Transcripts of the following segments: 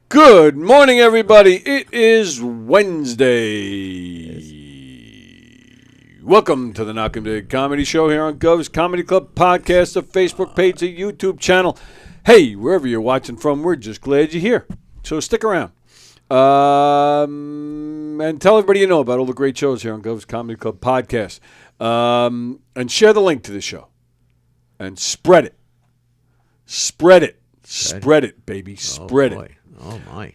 Good morning, everybody. It is Wednesday. Welcome to the Knock 'em Dead Comedy Show here on Gov's Comedy Club Podcast, a Facebook page, a YouTube channel. Hey, wherever you're watching from, we're just glad you're here. So stick around. And tell everybody you know about all the great shows here on Gov's Comedy Club Podcast. And share the link to the show. And spread it. Spread it. Spread it, baby. Spread it. Oh, my.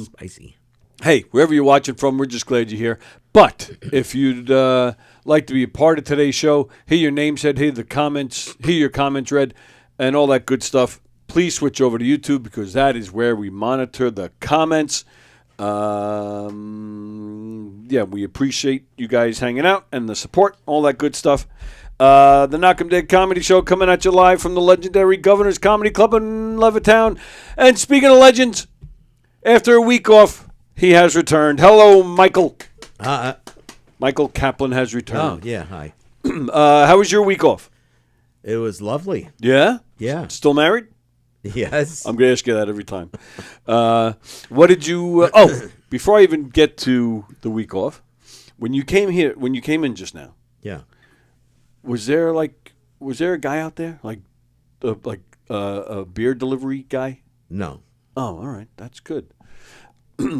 Spicy. Hey, wherever you're watching from, we're just glad you're here. But if you'd like to be a part of today's show, hear your name said, hear your comments read, and all that good stuff, please switch over to YouTube because that is where we monitor the comments. We appreciate you guys hanging out and the support, all that good stuff. The Knock 'em Dead Comedy Show coming at you live from the legendary Governor's Comedy Club in Levittown. And speaking of legends, after a week off, he has returned. Hello, Michael. Michael Kaplan has returned. Oh, yeah, hi. How was your week off? It was lovely. Yeah? Yeah. Still married? Yes. I'm going to ask you that every time. What did you... before I even get to the week off, when you came in just now, Yeah. Was there a guy out there like a beer delivery guy? No. Oh, all right, that's good.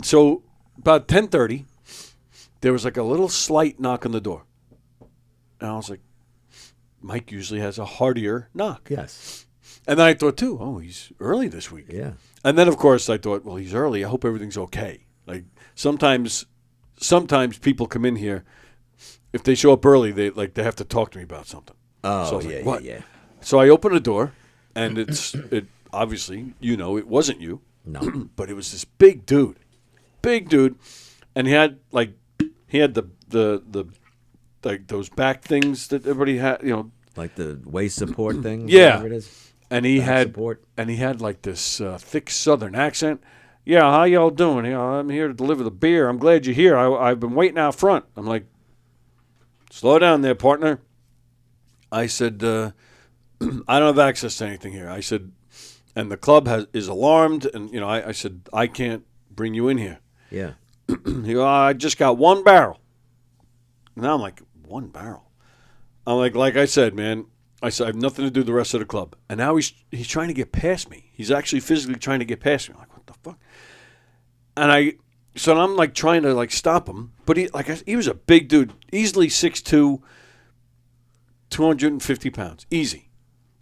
So about 10:30, there was like a little slight knock on the door, and I was like, Mike usually has a heartier knock. Yes. And then I thought too, oh, he's early this week. Yeah. And then of course I thought, well, he's early. I hope everything's okay. Like sometimes people come in here. If they show up early, they have to talk to me about something. Oh, so yeah, yeah. So I opened the door, and it obviously, it wasn't you. No. But it was this big dude, and he had the those back things that everybody had, Like the waist support thing? Yeah. Whatever it is. And he had like this thick Southern accent. Yeah, how y'all doing? I'm here to deliver the beer. I'm glad you're here. I've been waiting out front. I'm like, slow down there, partner. I said, I don't have access to anything here. I said, and the club is alarmed, and I said, I can't bring you in here. Yeah. He goes, I just got one barrel. Now I'm like, one barrel? I'm like I said, man, I said, I have nothing to do with the rest of the club. And now he's trying to get past me. He's actually physically trying to get past me. I'm like, what the fuck? And so I'm like trying to like stop him, but he was a big dude, easily 6'2", 250 pounds, easy,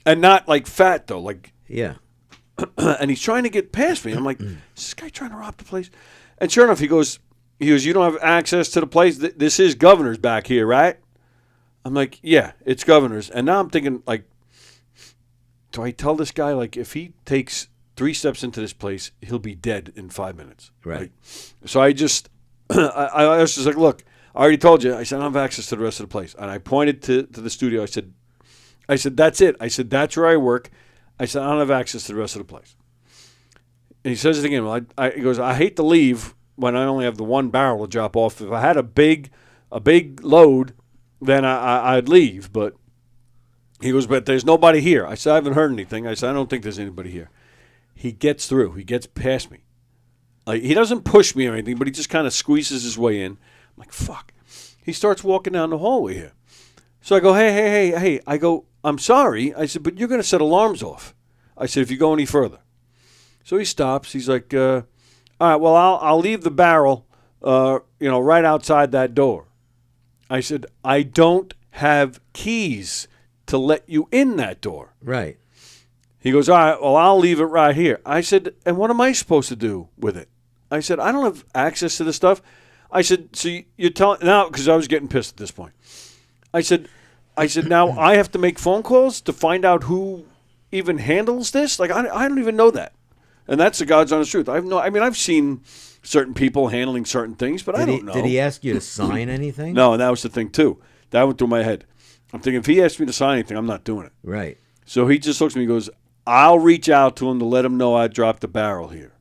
and not like fat though, like Yeah. And he's trying to get past me. I'm like, is this guy trying to rob the place? And sure enough, he goes, you don't have access to the place. This is Governor's back here, right? I'm like, yeah, it's Governor's. And now I'm thinking, like, do I tell this guy, like, if he takes 3 steps into this place, he'll be dead in 5 minutes. Right. Like, so I just, I was just like, look, I already told you. I said, I don't have access to the rest of the place. And I pointed to the studio. I said, that's it. I said, that's where I work. I said, I don't have access to the rest of the place. And he says it again. Well, he goes, I hate to leave when I only have the one barrel to drop off. If I had a big load, then I'd leave. But he goes, but there's nobody here. I said, I haven't heard anything. I said, I don't think there's anybody here. He gets through. He gets past me. Like, he doesn't push me or anything, but he just kind of squeezes his way in. I'm like, fuck. He starts walking down the hallway here. So I go, hey. I go, I'm sorry. I said, but you're going to set alarms off. I said, if you go any further. So he stops. He's like, all right, well, I'll leave the barrel, right outside that door. I said, I don't have keys to let you in that door. Right. He goes, all right, well, I'll leave it right here. I said, and what am I supposed to do with it? I said, I don't have access to this stuff. I said, so you're telling now, because I was getting pissed at this point. I said, now I have to make phone calls to find out who even handles this? Like, I don't even know that. And that's the God's honest truth. I've seen certain people handling certain things, but I don't know. Did he ask you to sign anything? No, and that was the thing, too. That went through my head. I'm thinking, if he asked me to sign anything, I'm not doing it. Right. So he just looks at me and goes, I'll reach out to him to let him know I dropped the barrel here.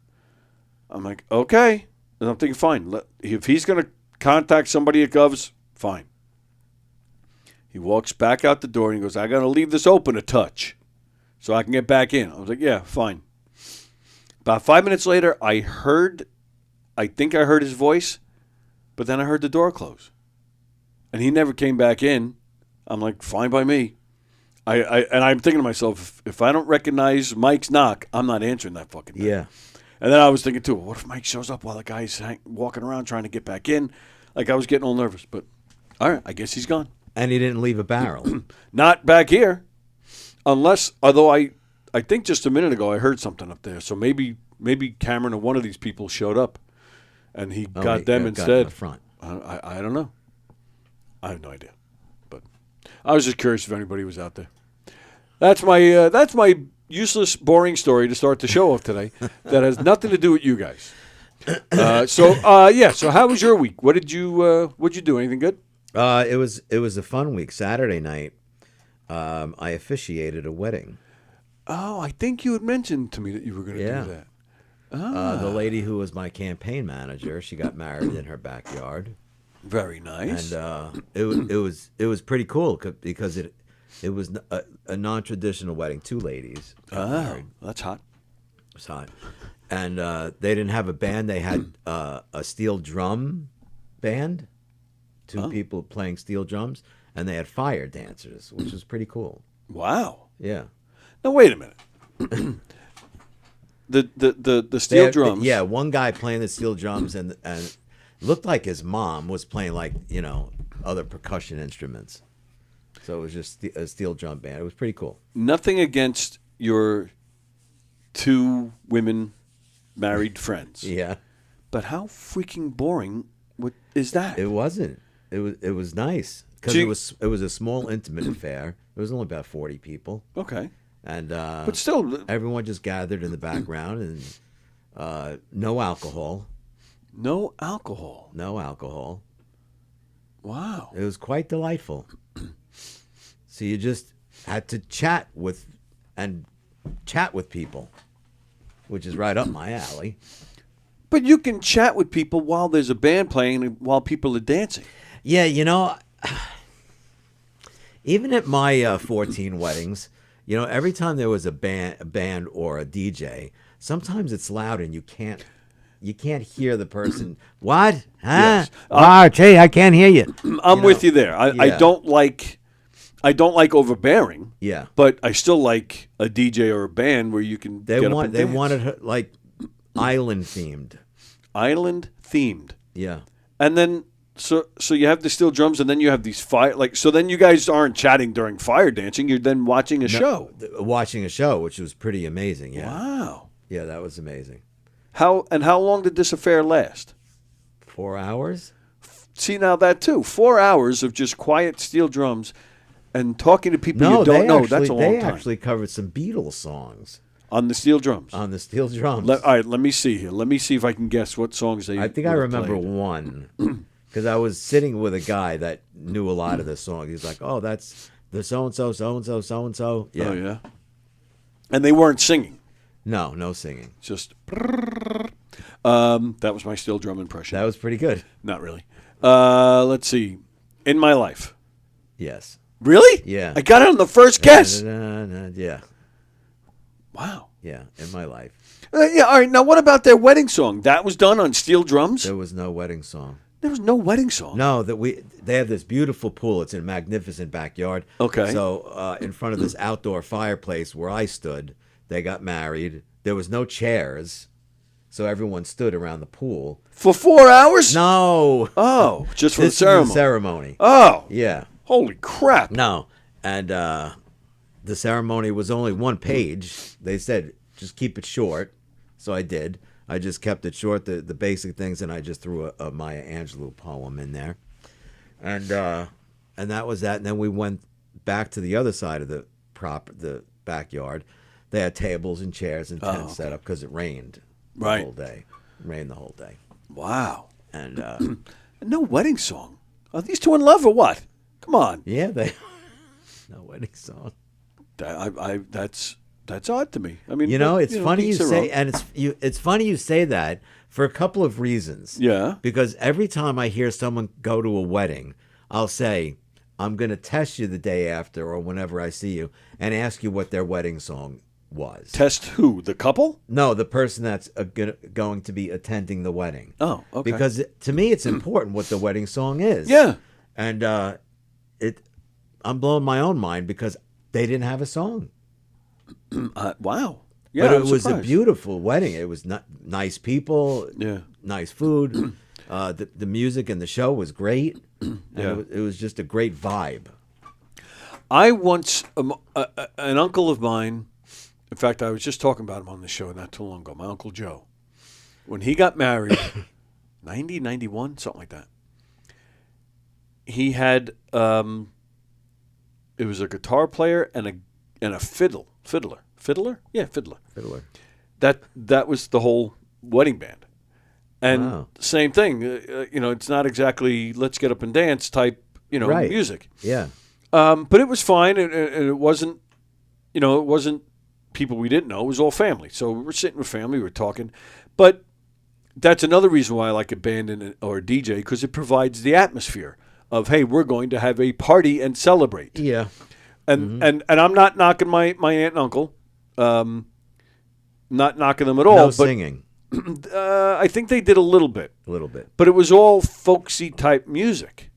I'm like, okay. And I'm thinking, fine. If he's going to contact somebody at Gov's, fine. He walks back out the door and he goes, I got to leave this open a touch so I can get back in. I was like, yeah, fine. About 5 minutes later, I think I heard his voice, but then I heard the door close. And he never came back in. I'm like, fine by me. And I'm thinking to myself, if I don't recognize Mike's knock, I'm not answering that fucking thing. Yeah. And then I was thinking, too, what if Mike shows up while the guy's walking around trying to get back in? Like, I was getting all nervous. But, all right, I guess he's gone. And he didn't leave a barrel. Not back here. Although I think just a minute ago I heard something up there. So maybe Cameron or one of these people showed up, and he got them instead. Got in the front. I don't know. I have no idea. But I was just curious if anybody was out there. That's my useless, boring story to start the show off today. That has nothing to do with you guys. So how was your week? What'd you do? Anything good? It was a fun week. Saturday night, I officiated a wedding. Oh, I think you had mentioned to me that you were going to do that. The lady who was my campaign manager, she got married in her backyard. Very nice. And it was pretty cool because it was a non-traditional wedding. Two ladies got married. That's hot. It was hot. And they didn't have a band. They had a steel drum band, two people playing steel drums, and they had fire dancers, which was pretty cool. Wow. Yeah. Now wait a minute. the steel drums. Yeah, one guy playing the steel drums and looked like his mom was playing other percussion instruments. So it was just a steel drum band. It was pretty cool. Nothing against your two women married friends. Yeah. But how freaking boring is that? It wasn't. It was nice because it was a small intimate affair. It was only about 40 people. Okay. And but still, everyone just gathered in the background and no alcohol. No alcohol. No alcohol. Wow. It was quite delightful. So you just had to chat with people, which is right up my alley. But you can chat with people while there's a band playing and while people are dancing. Yeah, even at my 14 weddings, every time there was a band or a DJ, sometimes it's loud and you can't hear the person. What? Huh? Yes. Gee, I can't hear you. I'm with you there. I don't like overbearing. Yeah. But I still like a DJ or a band where you can get up and dance. They wanted her island themed. Island themed. Yeah. And then so you have the steel drums and then you have these fire so then you guys aren't chatting during fire dancing, you're then watching a show. Watching a show, which was pretty amazing, yeah. Wow. Yeah, that was amazing. How long did this affair last? 4 hours? See, now that too. 4 hours of just quiet steel drums and talking to people you don't know. That's a long time. They actually covered some Beatles songs. On the steel drums? On the steel drums. All right, let me see here. Let me see if I can guess what songs they I think I remember played. One. Because I was sitting with a guy that knew a lot of the song. He's like, oh, that's the so-and-so, so-and-so, so-and-so. Yeah. Oh, yeah. And they weren't singing? No singing. Just... that was my steel drum impression. That was pretty good. Not really. Let's see. In My Life. Yes. Really? Yeah. I got it on the first guess. Yeah. Wow. Yeah, In My Life. Yeah, all right. Now, what about their wedding song? That was done on steel drums? There was no wedding song. There was no wedding song? No, they have this beautiful pool. It's in a magnificent backyard. Okay. So in front of this outdoor fireplace where I stood, they got married. There was no chairs, so everyone stood around the pool. For 4 hours? No. Oh, just for the This is ceremony. the ceremony. Oh. Yeah. Holy crap. No. And the ceremony was only one page. They said, just keep it short. So I did. I just kept it short, the basic things, and I just threw a Maya Angelou poem in there. And that was that. And then we went back to the other side of the backyard. They had tables and chairs and tents set up because it rained the whole day. It rained the whole day. Wow. And no wedding song. Are these two in love or what? Come on. Yeah, no wedding song. That's odd to me. I mean, it's funny you say, and it's funny you say that for a couple of reasons. Yeah. Because every time I hear someone go to a wedding, I'll say, I'm going to test you the day after or whenever I see you and ask you what their wedding song was. Test who? The couple? No, the person that's going to be attending the wedding. Oh, okay. Because to me, it's important what the wedding song is. Yeah. And I'm blowing my own mind because they didn't have a song. Wow. Yeah, but it I'm was a surprised. beautiful wedding. It was nice people, Yeah. nice food. The music and the show was great. And Yeah. it was just a great vibe. I once, an uncle of mine, in fact, I was just talking about him on the show not too long ago, my Uncle Joe. When he got married, 90, 91, something like that, he had, it was a guitar player and a fiddler. Yeah, fiddler. Fiddler. That was the whole wedding band. And Wow. same thing, it's not exactly let's get up and dance type, Right. music. Yeah. But it was fine, and it wasn't, it wasn't people we didn't know. It was all family. So we were sitting with family, we were talking. But that's another reason why I like a band or a DJ, because it provides the atmosphere of, hey, we're going to have a party and celebrate. Yeah. And I'm not knocking my aunt and uncle, not knocking them at all. No but singing. I think they did a little bit. A little bit. But it was all folksy type music.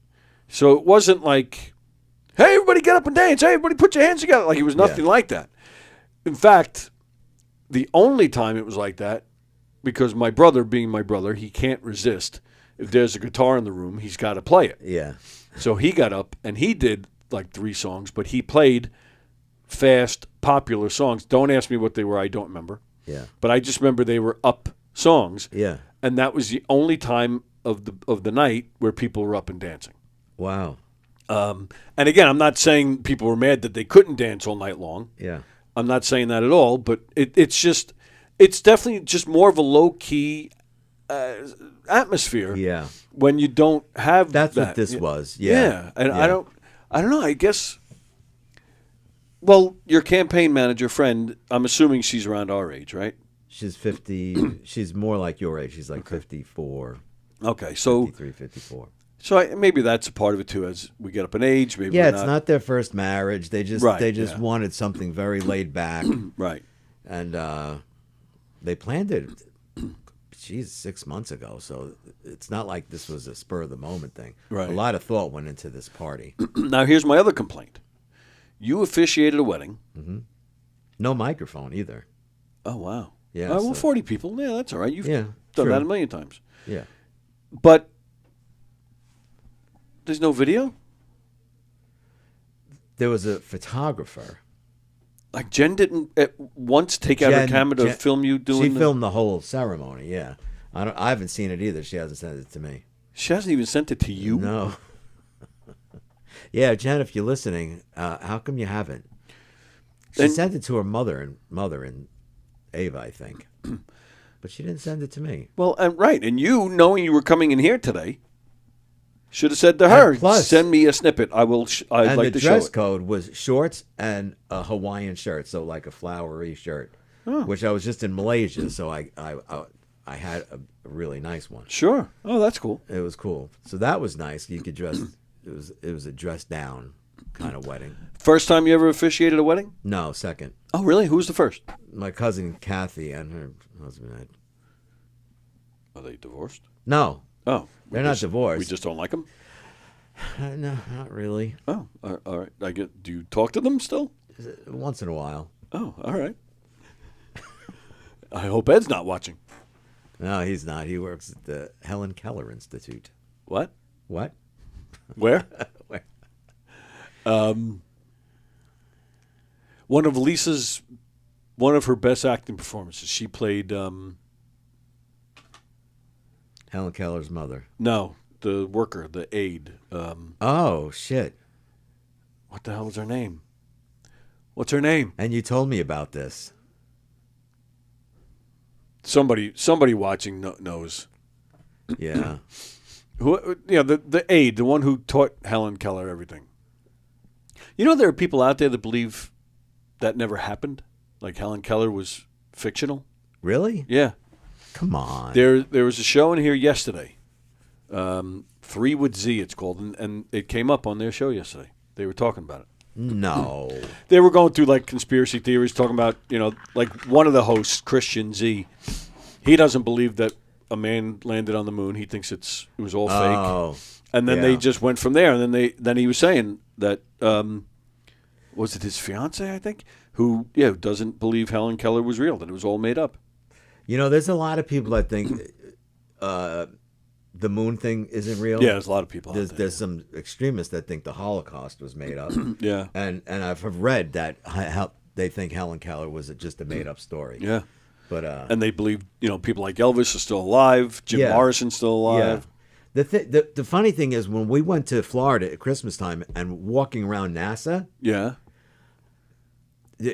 So it wasn't like, hey, everybody get up and dance. Hey, everybody put your hands together. Like, it was nothing like that. In fact, the only time it was like that, because my brother, being my brother, he can't resist. If there's a guitar in the room, he's got to play it. Yeah. So he got up and he did like 3 songs, but he played fast, popular songs. Don't ask me what they were. I don't remember. Yeah. But I just remember they were up songs. Yeah. And that was the only time of the night where people were up and dancing. Wow. And again, I'm not saying people were mad that they couldn't dance all night long. Yeah. I'm not saying that at all, but it's definitely just more of a low-key atmosphere. Yeah. When you don't have That's that. what this was. Yeah. Yeah. And I don't know, I guess, well, your campaign manager friend, I'm assuming she's around our age, right? She's 50. She's more like your age. She's like 54. Okay, so 53, 54. So maybe that's a part of it too. As we get up in age, maybe Yeah, we're it's not their first marriage. They just Right, wanted something very laid back, right. and they planned it. Geez, 6 months ago. So it's not like this was a spur of the moment thing. Right. A lot of thought went into this party. Now here's my other complaint. You officiated a wedding. No microphone either. Oh wow. Yeah, Well, so- 40 people. Yeah, that's all right. You've Yeah, done true. that a million times. Yeah. But there's no video. There was a photographer. Like Jen didn't at once take out her camera to film you doing. She filmed the whole ceremony. Yeah. I haven't seen it either. She hasn't sent it to me. She hasn't even sent it to you. No. Yeah, Jen, if you're listening, how come you haven't? She And- sent it to her mother and Ava, I think, but she didn't send it to me. Well, right, and you knowing you were coming in here today, should have said to her, And plus- "Send me a snippet. I'd And like the to show dress it." code was shorts and a Hawaiian shirt, so like a flowery shirt, which I was just in Malaysia, so I had a really nice one. Sure. Oh, that's cool. It was cool. So that was nice. You could dress. It was a dress down kind of wedding. First time you ever officiated a wedding? No, second. Oh, really? Who was the first? My cousin Kathy and her husband. Are they divorced? No, Oh, they're not divorced. We just don't like them. No, not really. Oh, all right. Do you talk to them still? Once in a while. Oh, all right. I hope Ed's not watching. No, he's not. He works at the Helen Keller Institute. What? What? Where? Where? One of her best acting performances. She played. Helen Keller's mother. No, the worker, the aide. Oh, shit. What the hell is her name? What's her name? And you told me about this. Somebody watching knows. Yeah. Who? Yeah, the aide, the one who taught Helen Keller everything. You know, there are people out there that believe that never happened. Like Helen Keller was fictional. Really? Yeah. Come on. There was a show in here yesterday. 3 with Z, it's called, and it came up on their show yesterday. They were talking about it. No. They were going through like conspiracy theories, talking about like one of the hosts, Christian Z. He doesn't believe that a man landed on the moon. He thinks it was all fake. Oh. And then yeah. they just went from there. And then he was saying that was it his fiance, I think, who doesn't believe Helen Keller was real, that it was all made up. There's a lot of people that think the moon thing isn't real. Yeah, there's a lot of people. There's some extremists that think the Holocaust was made up. Yeah, and I've read that they think Helen Keller was just a made up story. Yeah, but and they believe people like Elvis are still alive, Jim Morrison's still alive. Yeah. The funny thing is when we went to Florida at Christmas time and walking around NASA. Yeah.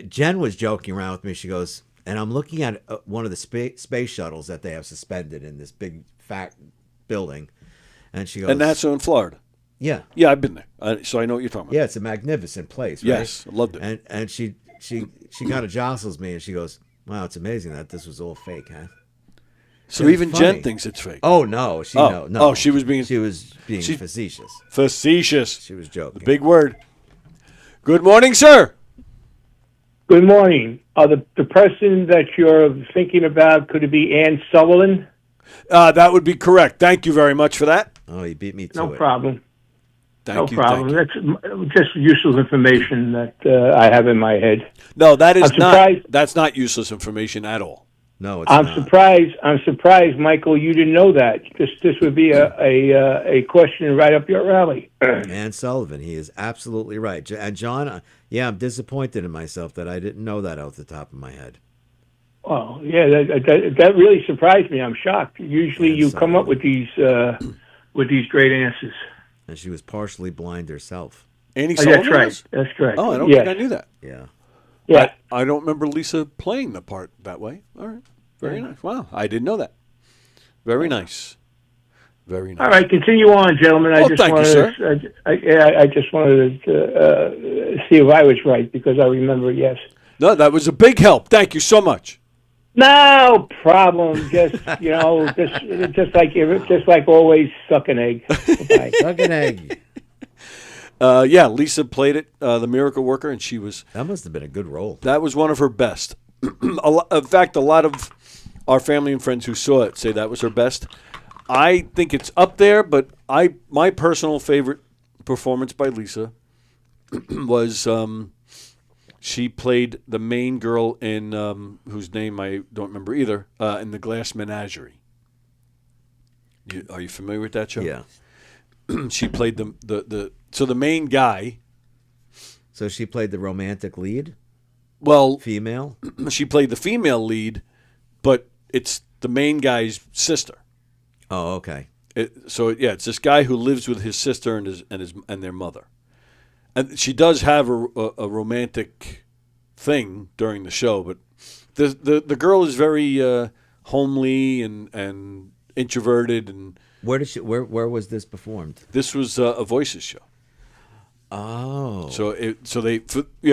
Jen was joking around with me. She goes, and I'm looking at one of the space shuttles that they have suspended in this big fat building, and she goes, and that's in Florida. Yeah, I've been there, so I know what you're talking about. Yeah, it's a magnificent place. Right? Yes, I loved it. And she kind of jostles me, and she goes, "Wow, it's amazing that this was all fake, huh?" So even Jen thinks it's fake. Oh no, no. Oh, she was being facetious. Facetious. She was joking. The big word. Good morning, sir. Good morning. The person that you're thinking about, could it be Ann Sullivan? That would be correct. Thank you very much for that. Oh, you beat me to it. No problem. Thank you. That's just useless information that I have in my head. No, that is not. That's not useless information at all. No, it's not. I'm surprised, Michael. You didn't know that. This would be a question right up your alley. Ann Sullivan, he is absolutely right. And John, I'm disappointed in myself that I didn't know that off the top of my head. Well, yeah, that really surprised me. I'm shocked. Usually, you come up with these great answers. And she was partially blind herself. Annie Sullivan? That's correct. Oh, I don't think I knew that. Yeah. Yeah. I don't remember Lisa playing the part that way. All right. Very nice. Wow. I didn't know that. Very nice. Very nice. All right. Continue on, gentlemen. Thank you, sir. I just wanted to see if I was right because I remember, yes. No, that was a big help. Thank you so much. No problem. Just just like always, suck an egg. Bye. Suck an egg. Lisa played it, the Miracle Worker, and she was. That must have been a good role. That was one of her best. In fact, a lot of our family and friends who saw it say that was her best. I think it's up there, but my personal favorite performance by Lisa was she played the main girl in whose name I don't remember either in the Glass Menagerie. Are you familiar with that show? Yeah. She played the main guy. So she played the romantic lead? Well, female? She played the female lead, but it's the main guy's sister. Oh, okay. It's this guy who lives with his sister and their mother. And she does have a romantic thing during the show, but the girl is very homely and introverted. And where was this performed? This was a Voices show. Oh,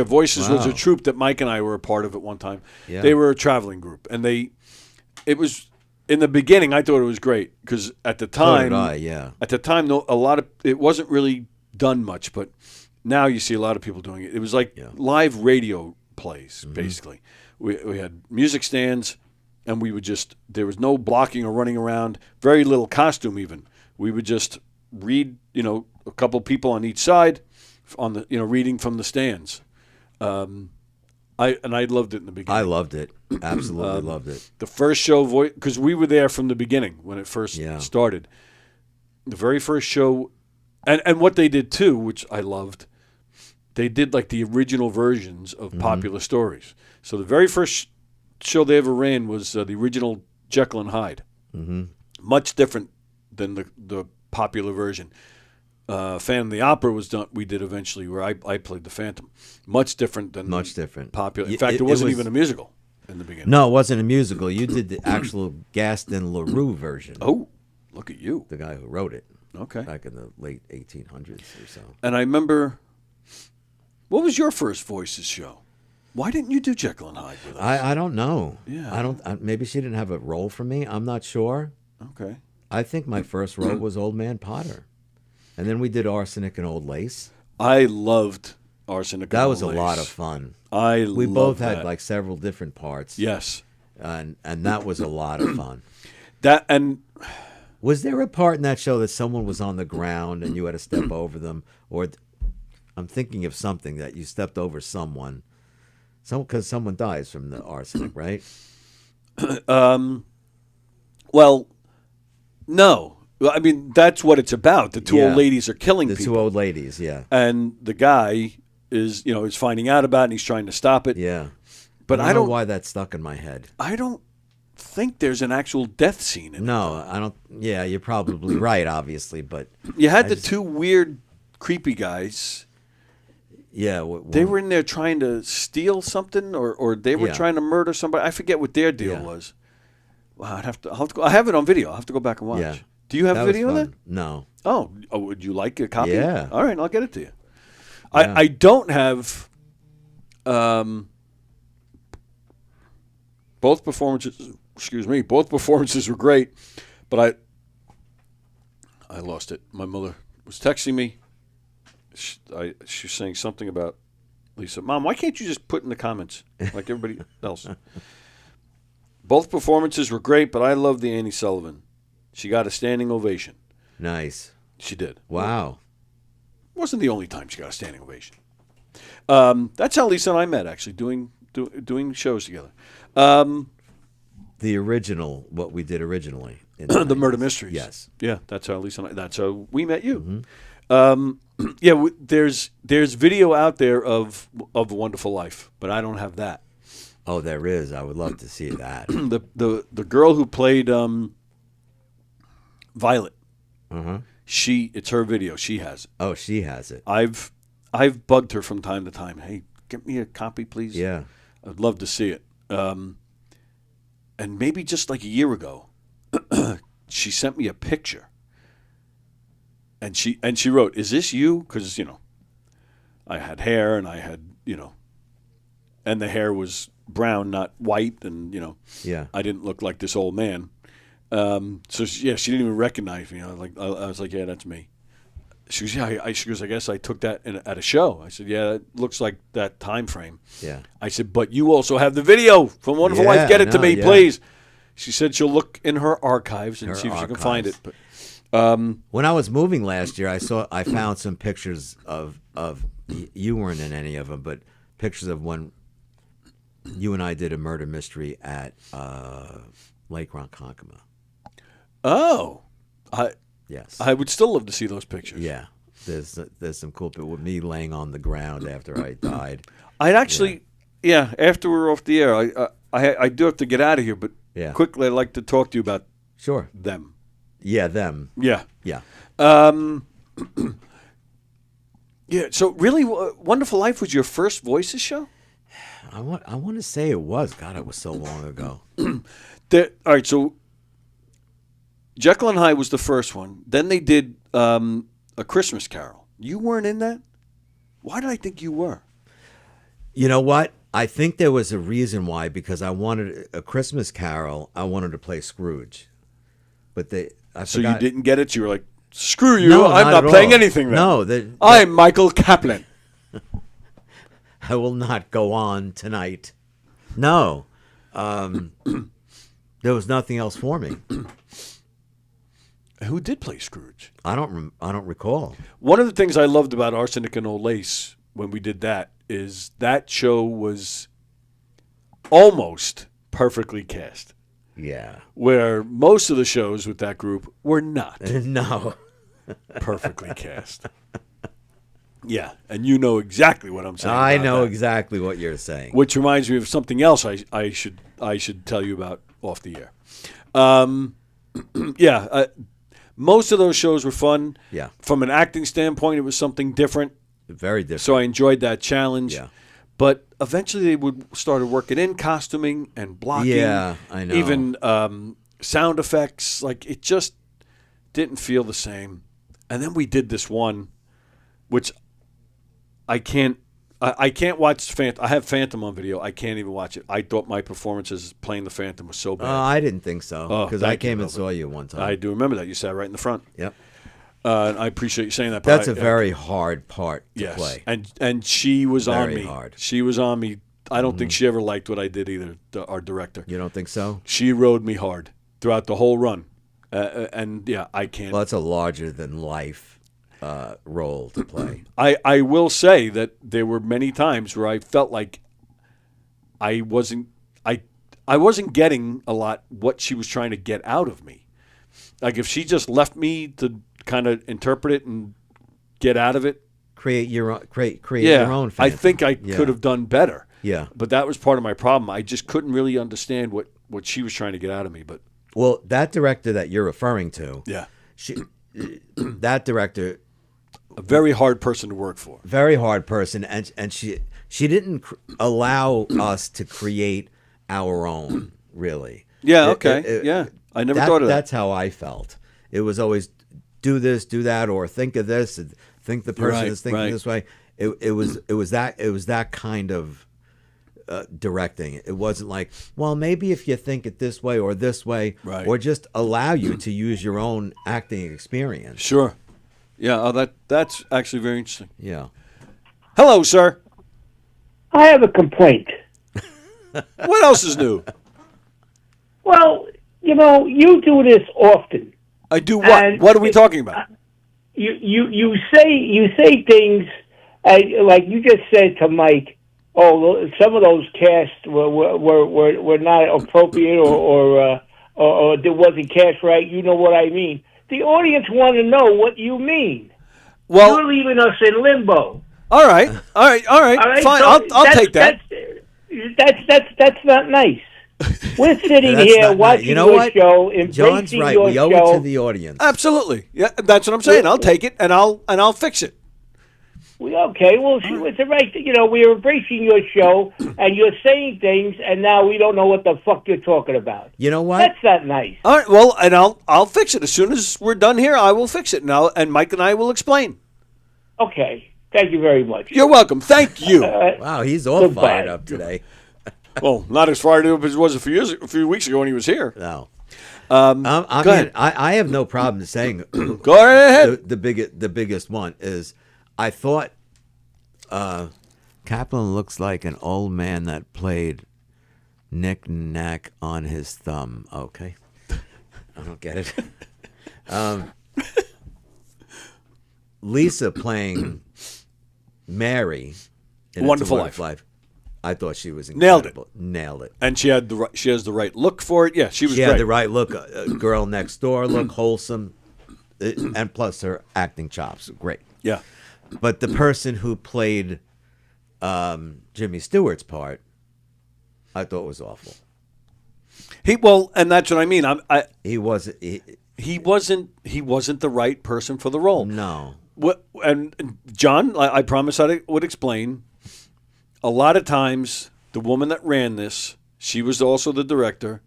Voices was a troupe that Mike and I were a part of at one time. Yeah. They were a traveling group, and it was in the beginning. I thought it was great because at the time, it wasn't really done much, but now you see a lot of people doing it. It was like live radio plays, basically. We had music stands, and we would there was no blocking or running around, very little costume even. We would just read, a couple people on each side, on the reading from the stands. I loved it in the beginning. I loved it. Absolutely loved it. The first show, because we were there from the beginning when it first started. The very first show, and what they did too, which I loved, they did like the original versions of popular stories. So the very first show they ever ran was the original Jekyll and Hyde. Mm-hmm. Much different than the popular version. Phantom of the Opera was done. We did eventually, where I played the Phantom. Much different than popular. In fact, it wasn't even a musical in the beginning. No, it wasn't a musical. You did the actual Gaston Leroux version. Oh, look at you, the guy who wrote it. Okay, back in the late 1800s or so. And I remember, what was your first Voices show? Why didn't you do Jekyll and Hyde with us? I don't know. Yeah, I don't. Maybe she didn't have a role for me. I'm not sure. Okay. I think my first role was Old Man Potter. And then we did Arsenic and Old Lace. I loved Arsenic. That and was a Lace. lot of fun. We We both had like several different parts. Yes. And that was a lot of fun. That and Was there a part in that show that someone was on the ground and you had to step over them? Or I'm thinking of something that you stepped over someone. Because someone dies from the arsenic, right? well, no. Well, I mean, that's what it's about. The two Yeah. old ladies are killing The people. two old ladies, yeah. And the guy is finding out about it and he's trying to stop it. Yeah. But I don't know why that stuck in my head. I don't think there's an actual death scene in it. No, I don't. Yeah, you're probably right, obviously, but You had the two weird, creepy guys. yeah, They were in there trying to steal something, or they were Yeah. trying to murder somebody. I forget what their deal Yeah. was. Wow, I'll have to go. I have it on video. I'll have to go back and watch. Yeah. Do you have that was video of fun. that? No. Oh, would you like a copy? Yeah. All right, I'll get it to you. Yeah. I don't have both performances. Excuse me. Both performances were great, but I lost it. My mother was texting me. She was saying something about Lisa. Mom, why can't you just put in the comments like everybody else? Both performances were great, but I love the Annie Sullivan. She got a standing ovation. Nice. She did. Wow. Wasn't the only time she got a standing ovation. That's how Lisa and I met, actually, doing shows together. The original, what we did originally. The Murder Mysteries. Yes. Yeah, that's how Lisa and I. That's how we met you. Mm-hmm. There's video out there of A Wonderful Life, but I don't have that. Oh, there is. I would love to see that. The girl who played Violet. Uh-huh. It's her video. She has it. Oh, she has it. I've bugged her from time to time. Hey, get me a copy, please. Yeah. I'd love to see it. And maybe just like a year ago, she sent me a picture. And she wrote, "Is this you?" Because I had hair and I had and the hair was brown, not white, and Yeah. I didn't look like this old man. So she didn't even recognize me. I was like, yeah, that's me. She goes, yeah. She goes, I guess I took that at a show. I said, yeah, it looks like that time frame. Yeah. I said, but you also have the video from Wonderful Yeah, Life. Get it to no, me, yeah. please. She said she'll look in her archives and Her see if she can archives. find it. But When I was moving last year, I found some pictures of you weren't in any of them, but pictures of when you and I did a murder mystery at Lake Ronkonkoma. oh, Yes. I would still love to see those pictures. Yeah. There's some cool pictures with me laying on the ground after I died. I'd actually, after we're off the air, I do have to get out of here, but Yeah. quickly I'd like to talk to you about Sure. them. Yeah, them. Yeah. Yeah. Yeah, so really, Wonderful Life was your first Voices show? I want to say it was. God, it was so long ago. All right, so Jekyll and Hyde was the first one. Then they did A Christmas Carol. You weren't in that? Why did I think you were? You know what? I think there was a reason why, because I wanted A Christmas Carol. I wanted to play Scrooge, but So you didn't get it? You were like, screw you, No, I'm not at playing all. anything then. No, I'm Michael Kaplan. I will not go on tonight. No, there was nothing else for me. Who did play Scrooge? I don't recall. One of the things I loved about Arsenic and Old Lace when we did that is that show was almost perfectly cast, Yeah. where most of the shows with that group were not No. perfectly cast. Yeah, and you know exactly what I'm saying. I about know that. exactly what you're saying. Which reminds me of something else I should tell you about off the air. Most of those shows were fun. Yeah. From an acting standpoint, it was something different. Very different. So I enjoyed that challenge. Yeah. But eventually they started working in costuming and blocking. Yeah, I know. Even sound effects. Like, it just didn't feel the same. And then we did this one, which I can't watch Phantom. I have Phantom on video. I can't even watch it. I thought my performances playing the Phantom was so bad. I didn't think so, Oh, because I thank you, came and Melvin. saw you one time. I do remember that. You sat right in the front. Yep. I appreciate you saying that. That's a very hard part to play. And she was on Very me. hard. She was on me. I don't think she ever liked what I did either, our director. You don't think so? She rode me hard throughout the whole run. And, I can't. Well, it's a larger-than-life role to play. I will say that there were many times where I felt like I wasn't getting a lot what she was trying to get out of me. Like if she just left me to kind of interpret it and get out of it, Create your own fantasy. I think I could have done better. Yeah. But that was part of my problem. I just couldn't really understand what she was trying to get out of me. But Well, that director that you're referring to, that director, a very hard person to work for. very hard person, and she didn't allow us to create our own, really. Yeah, okay. I never thought of that. That's how I felt. It was always do this, do that, or think of this, and think the person is thinking this way. It was that kind of directing. It wasn't like, well, maybe if you think it this way or this way, or just allow you to use your own acting experience. Sure. Yeah, that's actually very interesting. Yeah. Hello, sir. I have a complaint. What else is new? Well, you do this often. I do what? And What are we talking about? You say things like you just said to Mike. Oh, some of those casts were not appropriate, or there wasn't cast right. You know what I mean? The audience want to know what you mean. Well, you're leaving us in limbo. All right. Fine. So I'll take that. That's not nice. We're sitting here watching your show, embracing John's right. your We owe show. it to the audience. Absolutely. Yeah, that's what I'm saying. I'll take it and I'll fix it. Okay, well, it's a right. We're embracing your show, and you're saying things, and now we don't know what the fuck you're talking about. You know what? That's not nice. All right. Well, and I'll fix it as soon as we're done here. I will fix it, and Mike and I will explain. Okay. Thank you very much. You're welcome. Thank you. Wow, he's all fired up today. Well, not as fired up as it was a few weeks ago when he was here. No. Go ahead. I have no problem saying. Go right ahead. The biggest one is I thought Kaplan looks like an old man that played knick-knack on his thumb. Okay. I don't get it. Lisa playing Mary in Wonderful It's a Life. I thought she was Nailed incredible. Nailed it. And she has the right look for it. Yeah, she was She great. had the right look, girl next door look, wholesome, and plus her acting chops, great. Yeah. But the person who played Jimmy Stewart's part, I thought was awful. And that's what I mean. He wasn't. He wasn't the right person for the role. No. And John, I promise I would explain. A lot of times, the woman that ran this, she was also the director.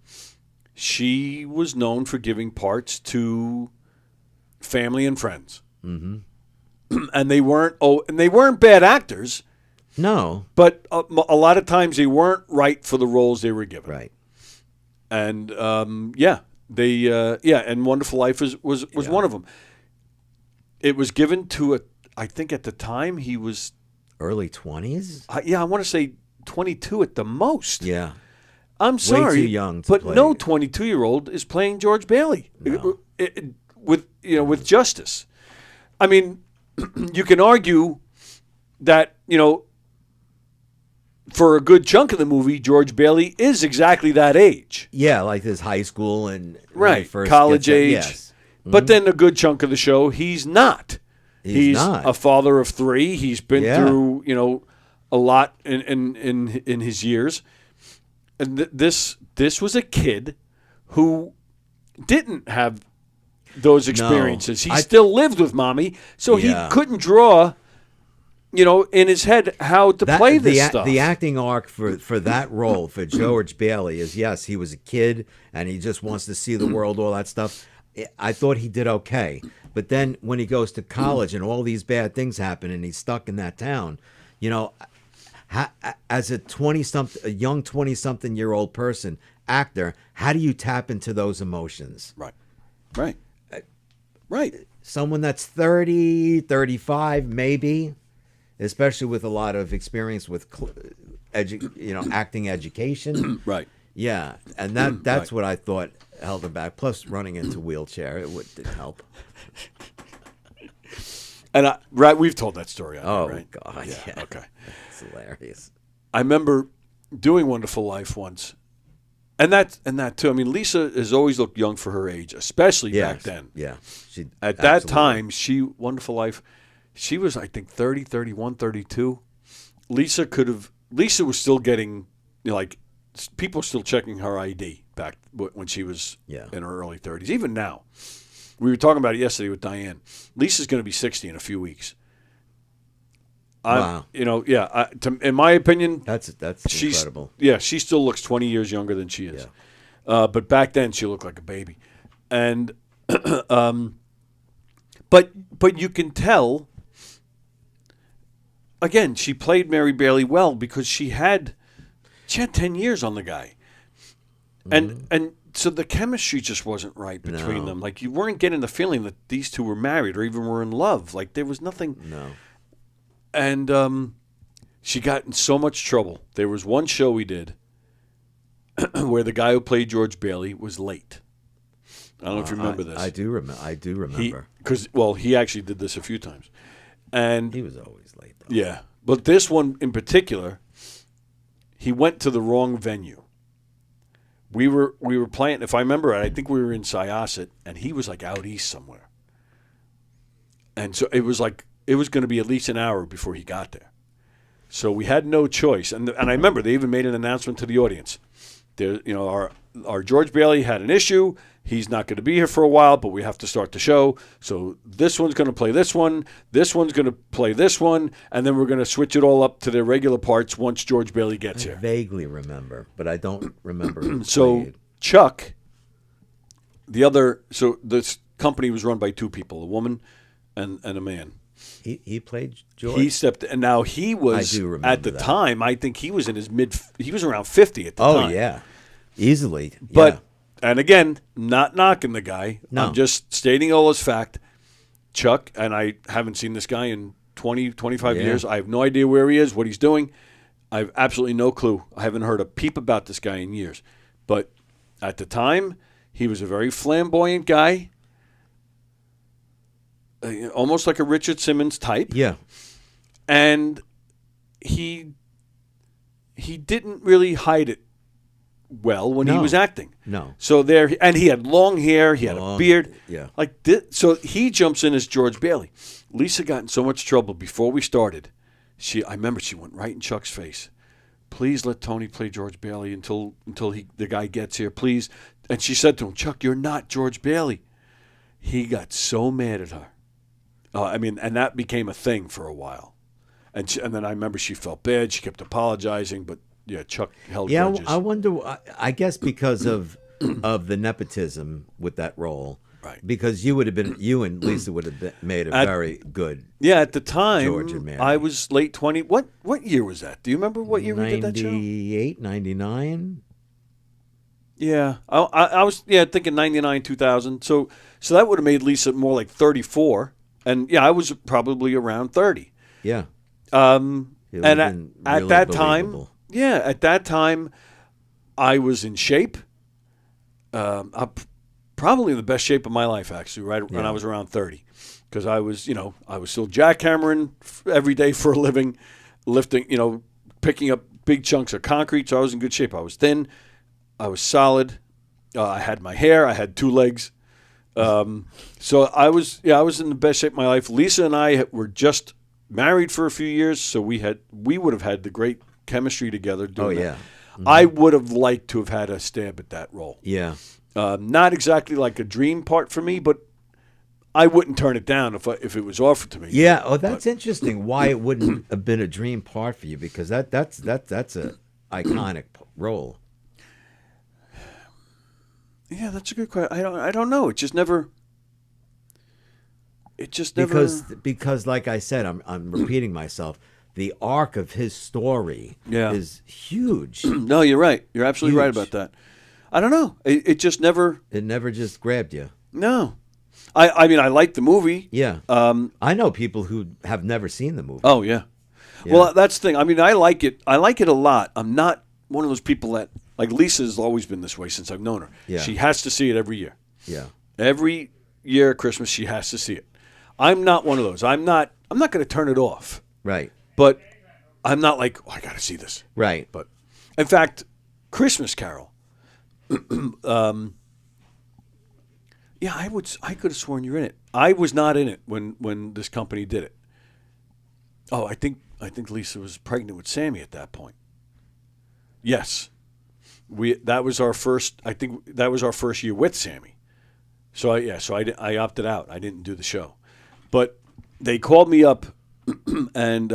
She was known for giving parts to family and friends. Mm-hmm. And they weren't bad actors. No. But a lot of times they weren't right for the roles they were given. Right. And and Wonderful Life was one of them. It was given to I think at the time he was early 20s. I want to say 22 at the most. Yeah. I'm sorry, way too young. But no 22-year-old is playing George Bailey with justice. I mean, you can argue that for a good chunk of the movie, George Bailey is exactly that age. Yeah, like his high school and first college age. Yes. Mm-hmm. But then a good chunk of the show, he's not. He's not. A father of 3. He's been through a lot in his years. And this was a kid who didn't have those experiences. No, he still lived with mommy, so he couldn't draw. In his head, how to play this stuff. The acting arc for that role, for George Bailey, is yes, he was a kid and he just wants to see the world, all that stuff. I thought he did okay. But then when he goes to college and all these bad things happen and he's stuck in that town, as a young 20-something-year-old person, actor, how do you tap into those emotions? Right. someone that's 30, 35, maybe, especially with a lot of experience with acting education. Right. Yeah, and that's Right. what I thought held him back. Plus, running into wheelchair, didn't help. And we've told that story. Oh, right? God, yeah. Okay. It's hilarious. I remember doing Wonderful Life once, and that too. I mean, Lisa has always looked young for her age, especially back then. Yeah. She At that absolutely- time, Wonderful Life, she was, I think, 30, 31, 32. Lisa was still getting, like, people still checking her ID back when she was Yeah. in her early 30s. Even now. We were talking about it yesterday with Diane. Lisa's going to be 60 in a few weeks. Wow. In my opinion, That's she's incredible. Yeah, she still looks 20 years younger than she is. Yeah. But back then, she looked like a baby, and but you can tell. Again, she played Mary Bailey well because she had 10 years on the guy, and so the chemistry just wasn't right between No. them. Like, you weren't getting the feeling that these two were married or even were in love. Like, there was nothing. No. And she got in so much trouble. There was one show we did where the guy who played George Bailey was late. I don't know if you remember this. I do remember. Because he actually did this a few times. And He was always late, though. yeah, but this one in particular, he went to the wrong venue. We were playing, if I remember right, I think we were in Syosset, and he was like out east somewhere. And so it was going to be at least an hour before he got there. So we had no choice. And I remember they even made an announcement to the audience. There, our George Bailey had an issue. He's not going to be here for a while, but we have to start the show. So this one's going to play this one. This one's going to play this one. And then we're going to switch it all up to their regular parts once George Bailey gets I here. vaguely remember, but I don't remember. Who So played. Chuck, so this company was run by two people, a woman and a man. He played George. He stepped, and now he was, I do remember at the that. time, I think he was in his he was around 50 at the Oh time. yeah, easily. But, yeah. and again, not knocking the guy. No. I'm just stating all as fact. Chuck, and I haven't seen this guy in 20, 25 Yeah. years. I have no idea where he is, what he's doing. I have absolutely no clue. I haven't heard a peep about this guy in years. But at the time, he was a very flamboyant guy, almost like a Richard Simmons type. Yeah. And he didn't really hide it well when he No. was acting. No. So and he had long hair, he had a Long- beard. yeah. Like this, so he jumps in as George Bailey. Lisa got in so much trouble before we started. I remember she went right in Chuck's face. Please let Tony play George Bailey until the guy gets here, please. And she said to him, Chuck, you're not George Bailey. He got so mad at her. And that became a thing for a while. And then I remember she felt bad. She kept apologizing, but yeah, Chuck held Yeah, grudges. I wonder. I guess because of the nepotism with that role, Right. Because you and Lisa would have made a very good. Yeah, at the time, George and Mary. I was late 20. What year was that? Do you remember what year we did that show? 98, 99. Yeah, I was thinking 99, 2000. So that would have made Lisa more like 34, and yeah, I was probably around 30. Yeah. And It would have been at really that time, believable. at that time, I was in shape. Probably in the best shape of my life, actually, right when I was around 30, because I was still jackhammering every day for a living, lifting, picking up big chunks of concrete. So I was in good shape. I was thin, I was solid. I had my hair. I had two legs. So I was in the best shape of my life. Lisa and I were just married for a few years, so we would have had the great chemistry together. Doing that. Mm-hmm. I would have liked to have had a stab at that role. Yeah. Not exactly like a dream part for me, but I wouldn't turn it down if it was offered to me. Yeah. Oh, that's interesting. Why it wouldn't have been a dream part for you? Because that's a iconic role. Yeah, that's a good question. I don't know. It just never. Because like I said, I'm repeating myself. The arc of his story is huge. No, you're right. You're absolutely right Huge. about that. I don't know. It just never. It never just grabbed you. No. I mean, I like the movie. Yeah. I know people who have never seen the movie. Oh yeah. Yeah. Well, that's the thing. I mean, I like it. I like it a lot. I'm not one of those people that like Lisa's always been this way since I've known her. Yeah. She has to see it every year. Yeah. Every year at Christmas, she has to see it. I'm not one of those. I'm not going to turn it off. Right. But I'm not like, oh, I got to see this. Right. But in fact, Christmas Carol. Yeah, I could have sworn you're in it. I was not in it when this company did it. Oh, I think Lisa was pregnant with Sammy at that point. Yes. That was our first year with Sammy. So I opted out. I didn't do the show. But they called me up and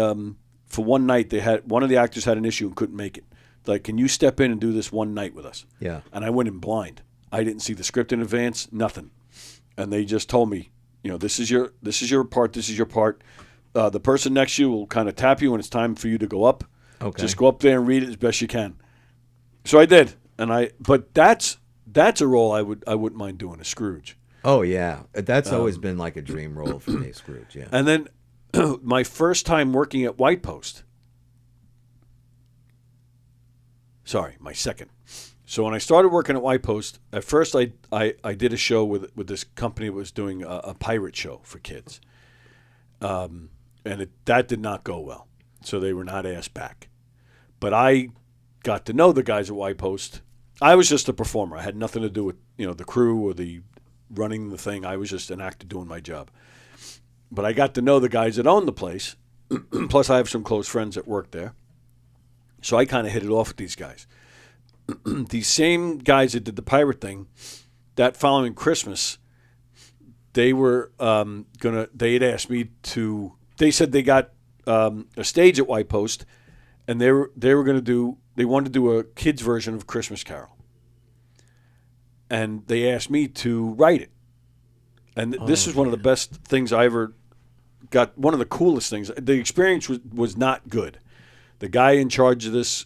for one night one of the actors had an issue and couldn't make it. Like, can you step in and do this one night with us? Yeah. And I went in blind. I didn't see the script in advance, nothing. And they just told me, this is your part, this is your part. The person next to you will kind of tap you when it's time for you to go up. Okay. Just go up there and read it as best you can. So I did. But that's a role I wouldn't mind doing, a Scrooge. Oh yeah. That's always been like a dream role for me, Scrooge, yeah. And then my first time working at White Post. Sorry, my second. So when I started working at White Post, at first I did a show with this company that was doing a pirate show for kids. And that did not go well. So they were not asked back. But I got to know the guys at White Post. I was just a performer. I had nothing to do with, the crew or the running the thing. I was just an actor doing my job. But I got to know the guys that owned the place. Plus I have some close friends that work there. So I kind of hit it off with these guys. These same guys that did the pirate thing, that following Christmas, they were they had asked me to, they said they got a stage at White Post, and they wanted to do a kids version of Christmas Carol. And they asked me to write it. And this is one of the best things I ever got, one of the coolest things. The experience was not good. The guy in charge of this,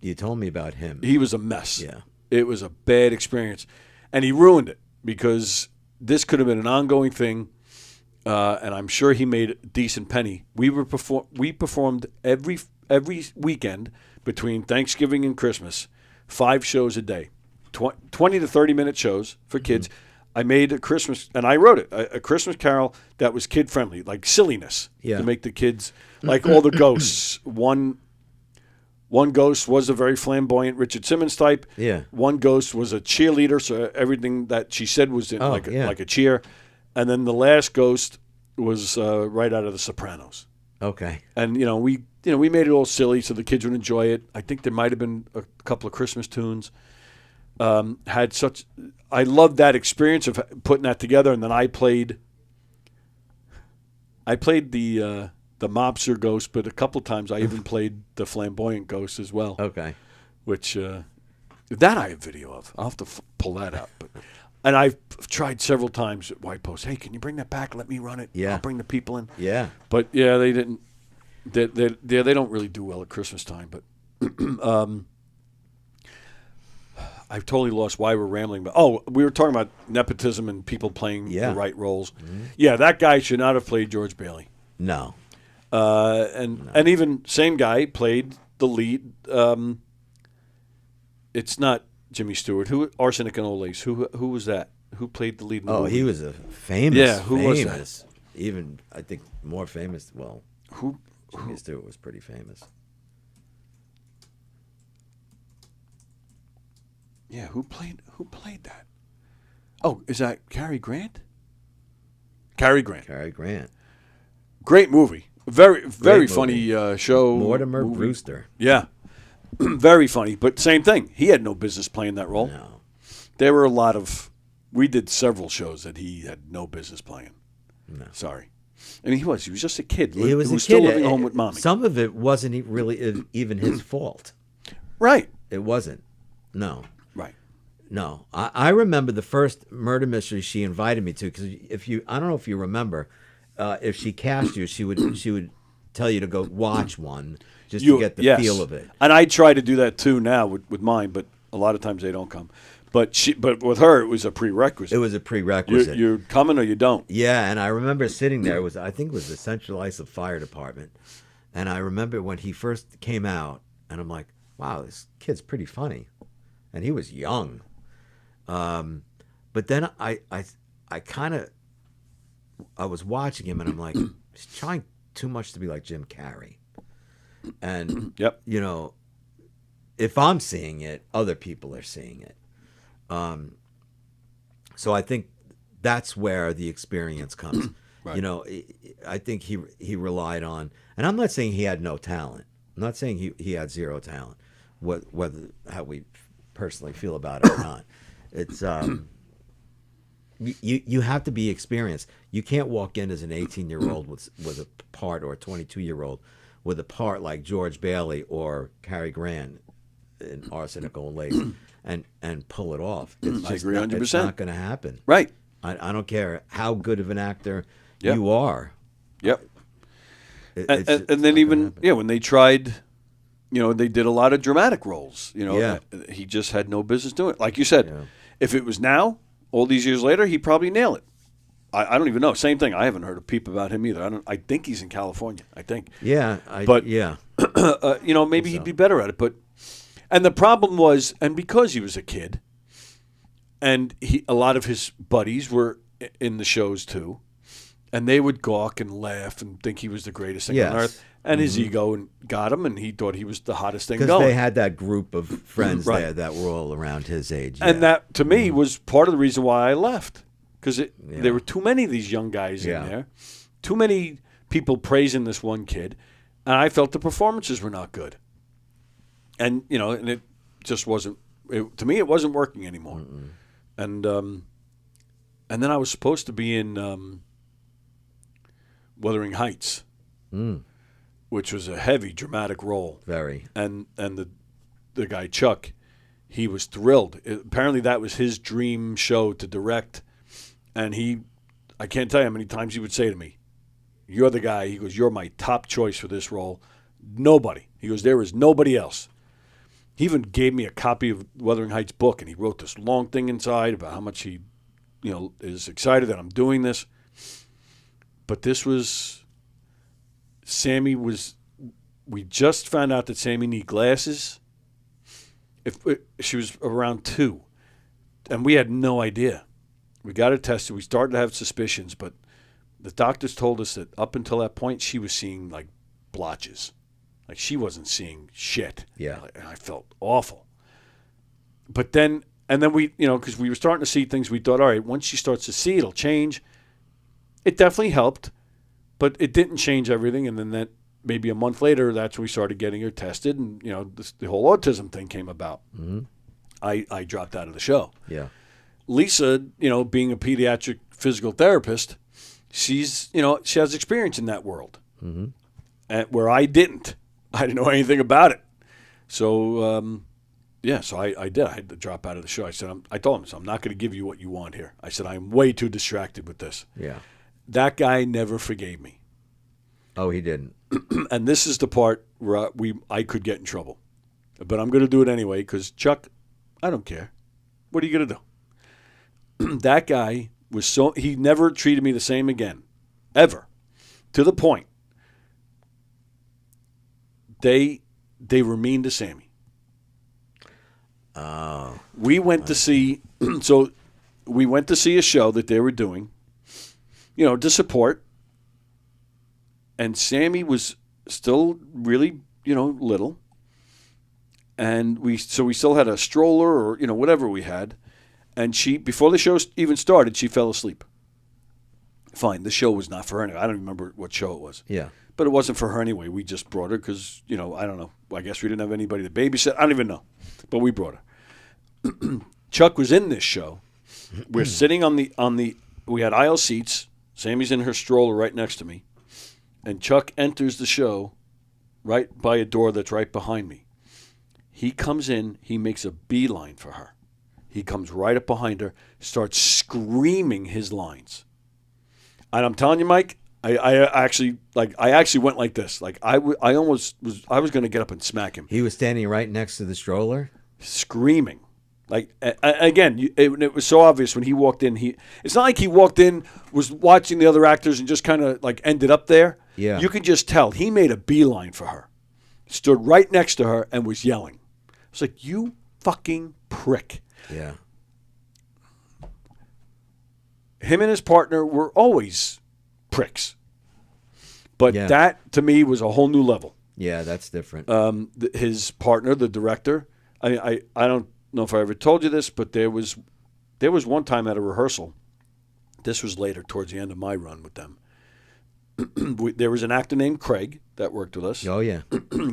You told me about him. he was a mess. Yeah. It was a bad experience. And he ruined it because this could have been an ongoing thing, and I'm sure he made a decent penny. We performed every weekend between Thanksgiving and Christmas, 5 shows a day, 20 to 30-minute shows for kids. Mm-hmm. I made a Christmas, and I wrote it, a Christmas Carol that was kid-friendly, like silliness, to make the kids, like all the ghosts. One ghost was a very flamboyant Richard Simmons type. Yeah. One ghost was a cheerleader, so everything that she said was like a cheer. And then the last ghost was right out of The Sopranos. Okay. And we made it all silly so the kids would enjoy it. I think there might have been a couple of Christmas tunes. I loved that experience of putting that together, and then I played the mobster ghost, but a couple times I even played the flamboyant ghost as well. Okay. Which that I have video of. I'll have to pull that out. And I've tried several times at White Post. Hey, can you bring that back? Let me run it. Yeah. I'll bring the people in. Yeah. But yeah, they didn't. They don't really do well at Christmas time. But I've totally lost why we're rambling. But we were talking about nepotism and people playing the right roles. Mm-hmm. Yeah, that guy should not have played George Bailey. No. And even same guy played the lead. It's not Jimmy Stewart. Arsenic and Old Lace. Who was that? Who played the lead in the movie? He was a famous. Yeah, who was that? Even I think more famous. Well, Jimmy Stewart was pretty famous. Yeah, who played that? Oh, is that Cary Grant? Cary Grant. Cary Grant. Great movie. Very Great funny show. Mortimer movie. Brewster. Yeah. Very funny, but same thing. He had no business playing that role. No. There were we did several shows that he had no business playing. No. Sorry. I mean, he was just a kid. He was still living home with mommy. Some of it wasn't really even his fault. Right. It wasn't. No. Right. No. I remember the first murder mystery she invited me to, because I don't know if you remember, if she cast you, she would tell you to go watch one just to get the feel of it. And I try to do that too now with mine, but a lot of times they don't come. But with her, it was a prerequisite. It was a prerequisite. You're coming or you don't. Yeah, and I remember sitting there. I think it was the Central Islip Fire Department, and I remember when he first came out, and I'm like, wow, this kid's pretty funny, and he was young. But then I was watching him, and I'm like, he's trying too much to be like Jim Carrey, and Yep. you know, if I'm seeing it, other people are seeing it. So I think that's where the experience comes. Right. You know, I think he relied on, and I'm not saying he had no talent. I'm not saying he had zero talent. Whether how we personally feel about it or not, it's you have to be experienced. You can't walk in as an 18-year-old with a part, or a 22-year-old with a part like George Bailey or Cary Grant in Arsenic and Lace and pull it off. It's I just agree 100%. It's not going to happen. Right. I don't care how good of an actor Yep. you are. Yep. It's And then not gonna even happen. when they tried, they did a lot of dramatic roles. Yeah. He just had no business doing it. Like you said, Yeah. if it was now, all these years later, he'd probably nail it. I don't even know. Same thing. I haven't heard a peep about him either. I think he's in California. I think. Yeah, But- yeah, Maybe he'd be better at it. And the problem was, and because he was a kid, and a lot of his buddies were in the shows too, and they would gawk and laugh and think he was the greatest thing on Yes. earth. And his ego got him, and he thought he was the hottest thing because going. they had that group of friends Right. there that were all around his age. And yeah. that, to me, was part of the reason why I left. Because Yeah. there were too many of these young guys Yeah. in there, too many people praising this one kid, and I felt the performances were not good. And, and it just wasn't, to me, it wasn't working anymore. And then I was supposed to be in Wuthering Heights, which was a heavy, dramatic role. Very. And the guy, Chuck, he was thrilled. Apparently that was his dream show to direct. And I can't tell you how many times he would say to me, "You're the guy." He goes, "You're my top choice for this role. Nobody." He goes, "There is nobody else." He even gave me a copy of Wuthering Heights book, and he wrote this long thing inside about how much he, is excited that I'm doing this. But this was, we just found out that Sammy needed glasses. She was around 2, and we had no idea. We got her tested. We started to have suspicions, but the doctors told us that up until that point, she was seeing like blotches. Like she wasn't seeing shit. Yeah. And I felt awful. But then we, because we were starting to see things, we thought, all right, once she starts to see, it'll change. It definitely helped, but it didn't change everything. And then that maybe a month later, that's when we started getting her tested, and the whole autism thing came about. Mm-hmm. I dropped out of the show. Yeah. Lisa, being a pediatric physical therapist, she has experience in that world, where I didn't. I didn't know anything about it. So, so I did. I had to drop out of the show. I said, I told him, so I'm not going to give you what you want here. I said, I'm way too distracted with this. Yeah. That guy never forgave me. Oh, he didn't. And this is the part where I could get in trouble. But I'm going to do it anyway because, Chuck, I don't care. What are you going to do? That guy he never treated me the same again, ever, to the point they were mean to Sammy. Oh. We went to see, we went to see a show that they were doing, to support, and Sammy was still really, little, and we still had a stroller or, whatever we had. And before the show even started, she fell asleep. Fine, the show was not for her anyway. I don't remember what show it was. Yeah. But it wasn't for her anyway. We just brought her because, I don't know. I guess we didn't have anybody to babysit. I don't even know. But we brought her. Chuck was in this show. We're sitting on the we had aisle seats. Sammy's in her stroller right next to me. And Chuck enters the show right by a door that's right behind me. He comes in. He makes a beeline for her. He comes right up behind her, starts screaming his lines. And I'm telling you, Mike, I actually went like this. Like I was going to get up and smack him. He was standing right next to the stroller. Screaming. Like again, it was so obvious when he walked in. It's not like he walked in, was watching the other actors, and just kind of like ended up there. Yeah. You could just tell he made a beeline for her, stood right next to her, and was yelling. It's like, you fucking prick. Yeah. Him and his partner were always pricks, but that to me was a whole new level. Yeah, that's different. His partner, the director, I don't know if I ever told you this, but there was one time at a rehearsal. This was later, towards the end of my run with them. There was an actor named Craig that worked with us. Oh yeah,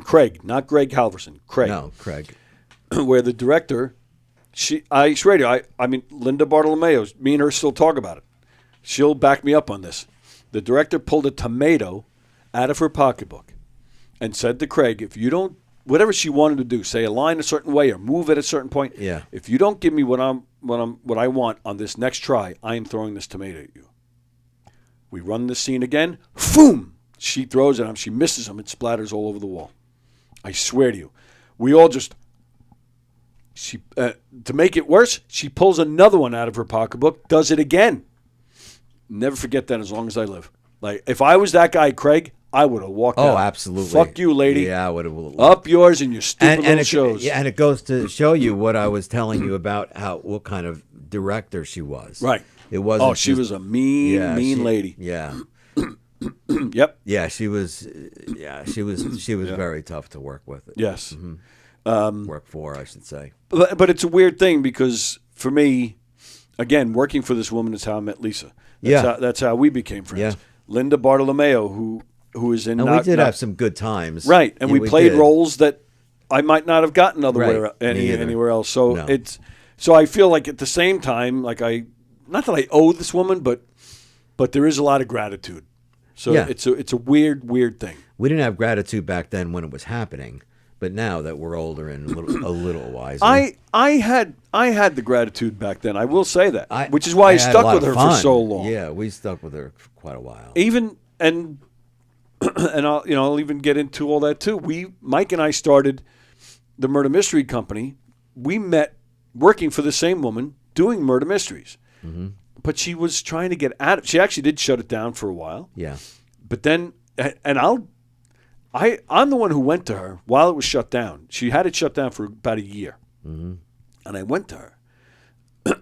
Craig, not Greg Halverson. Craig. No, Craig. Where the director, I swear to you, I mean, Linda Bartolomeo, me and her still talk about it. She'll back me up on this. The director pulled a tomato out of her pocketbook and said to Craig, if you don't, whatever she wanted to do, say a line a certain way or move at a certain point, if you don't give me what I want on this next try, I am throwing this tomato at you. We run this scene again. Boom! She throws it at him. She misses him. It splatters all over the wall. I swear to you. We all just... to make it worse, she pulls another one out of her pocketbook, does it again. Never forget that as long as I live. Like, if I was that guy, Craig, I would have walked out. Oh, absolutely. Fuck you, lady. Yeah, I would have. Up yours and your stupid little shows. Yeah, and it goes to show you what I was telling you about what kind of director she was. Right. It wasn't. Oh, she was a mean lady. Yeah. Yep. Yeah, she was. Yeah, she was very tough to work with. Yes. Work for, I should say. But it's a weird thing because for me, again, working for this woman is how I met Lisa. That's how we became friends. Yeah. Linda Bartolomeo, who is in. And we did have some good times. Right, and we played roles that I might not have gotten Right. anywhere else. So No. So I feel like at the same time, like not that I owe this woman, but there is a lot of gratitude. So it's a weird thing. We didn't have gratitude back then when it was happening, but now that we're older and a little wiser, I had the gratitude back then. I will say that, which is why I stuck with her for so long. Yeah, we stuck with her for quite a while. Even and I'll even get into all that too. Mike and I started the Murder Mystery Company. We met working for the same woman doing murder mysteries. Mm-hmm. But she was trying to get out of it. She actually did shut it down for a while. Yeah. But then, and I'm the one who went to her while it was shut down. She had it shut down for about a year. Mm-hmm. And I went to her.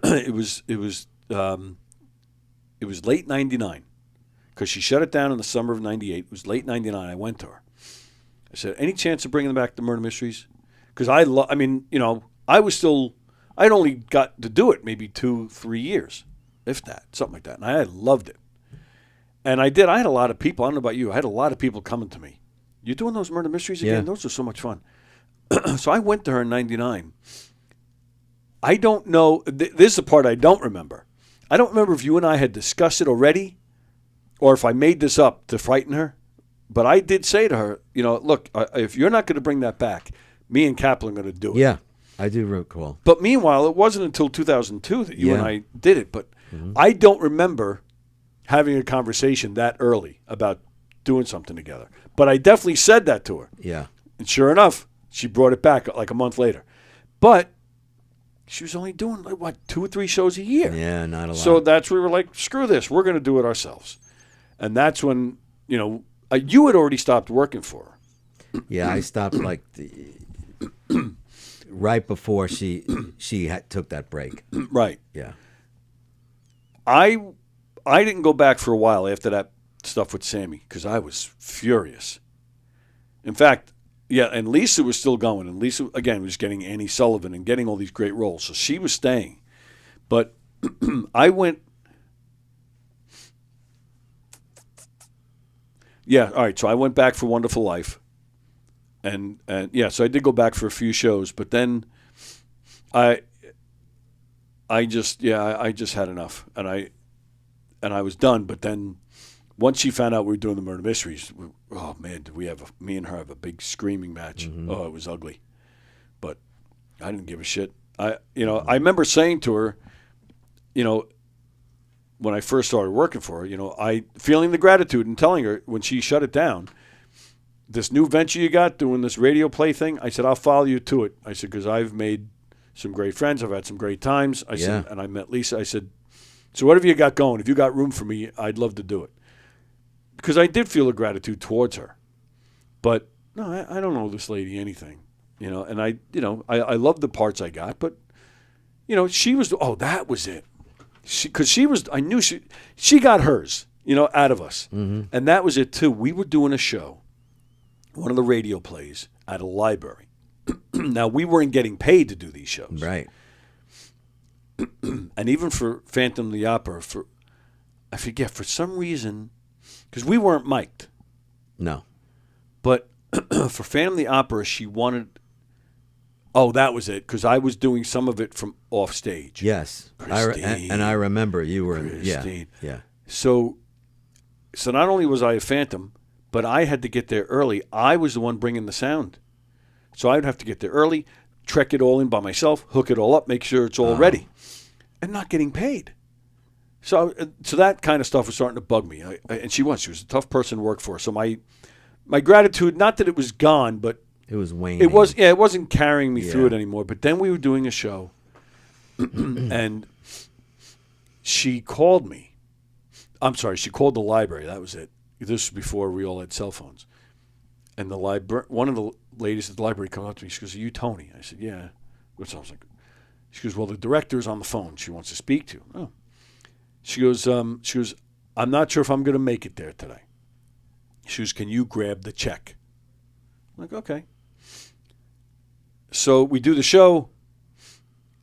It was late 99 because she shut it down in the summer of 98. It was late 99. I went to her. I said, any chance of bringing back the murder mysteries? Because I'd only got to do it maybe 2-3 years, if that, something like that. And I loved it. And I did. I had a lot of people. I don't know about you. I had a lot of people coming to me. You doing those murder mysteries again? Yeah. Those are so much fun. So I went to her in 99. I don't know. This is the part I don't remember. I don't remember if you and I had discussed it already or if I made this up to frighten her. But I did say to her, look, if you're not going to bring that back, me and Kaplan are going to do it. Yeah, I do recall. But meanwhile, it wasn't until 2002 that you and I did it. But I don't remember having a conversation that early about doing something together. But I definitely said that to her. Yeah. And sure enough, she brought it back like a month later. But she was only doing, 2 or 3 shows a year. Yeah, not a lot. So that's where we were like, screw this. We're going to do it ourselves. And that's when, you had already stopped working for her. Yeah, I stopped right before she took that break. Right. Yeah. I didn't go back for a while after that stuff with Sammy because I was furious. In fact, and Lisa was still going. And Lisa, again, was getting Annie Sullivan and getting all these great roles. So she was staying. But I went... Yeah, all right. So I went back for Wonderful Life. And so I did go back for a few shows. But then I just had enough. And I was done. But then once she found out we were doing the murder mysteries, oh man, did me and her have a big screaming match. Mm-hmm. Oh, it was ugly. But I didn't give a shit. I remember saying to her, when I first started working for her, I feeling the gratitude and telling her when she shut it down, this new venture you got doing this radio play thing, I said, I'll follow you to it. I said, because I've made some great friends. I've had some great times. I said, Yeah. and I met Lisa. I said, so whatever you got going, if you got room for me, I'd love to do it. Because I did feel a gratitude towards her. But no, I don't owe this lady anything. And I love the parts I got, but she was, that was it. I knew she got hers, out of us. Mm-hmm. And that was it too. We were doing a show, one of the radio plays at a library. Now, we weren't getting paid to do these shows. Right. And even for Phantom of the Opera, I forget, for some reason, because we weren't mic'd. No. But for Phantom of the Opera, she wanted, that was it, because I was doing some of it from off stage. Yes. Christine. And I remember you were Christine. Yeah. So not only was I a Phantom, but I had to get there early. I was the one bringing the sound. So I would have to get there early, trek it all in by myself, hook it all up, make sure it's all ready, and not getting paid. So that kind of stuff was starting to bug me. And she was a tough person to work for. So my gratitude, not that it was gone, but it was waning. it wasn't carrying me through it anymore. But then we were doing a show, and she called me. I'm sorry, she called the library. That was it. This was before we all had cell phones. And one of the ladies at the library come up to me. She goes, "Are you Tony?" I said, "Yeah." Which I was like, she goes, "Well, the director's on the phone. She wants to speak to you." Oh. She goes, "I'm not sure if I'm going to make it there today." She goes, "Can you grab the check?" I'm like, "Okay." So we do the show.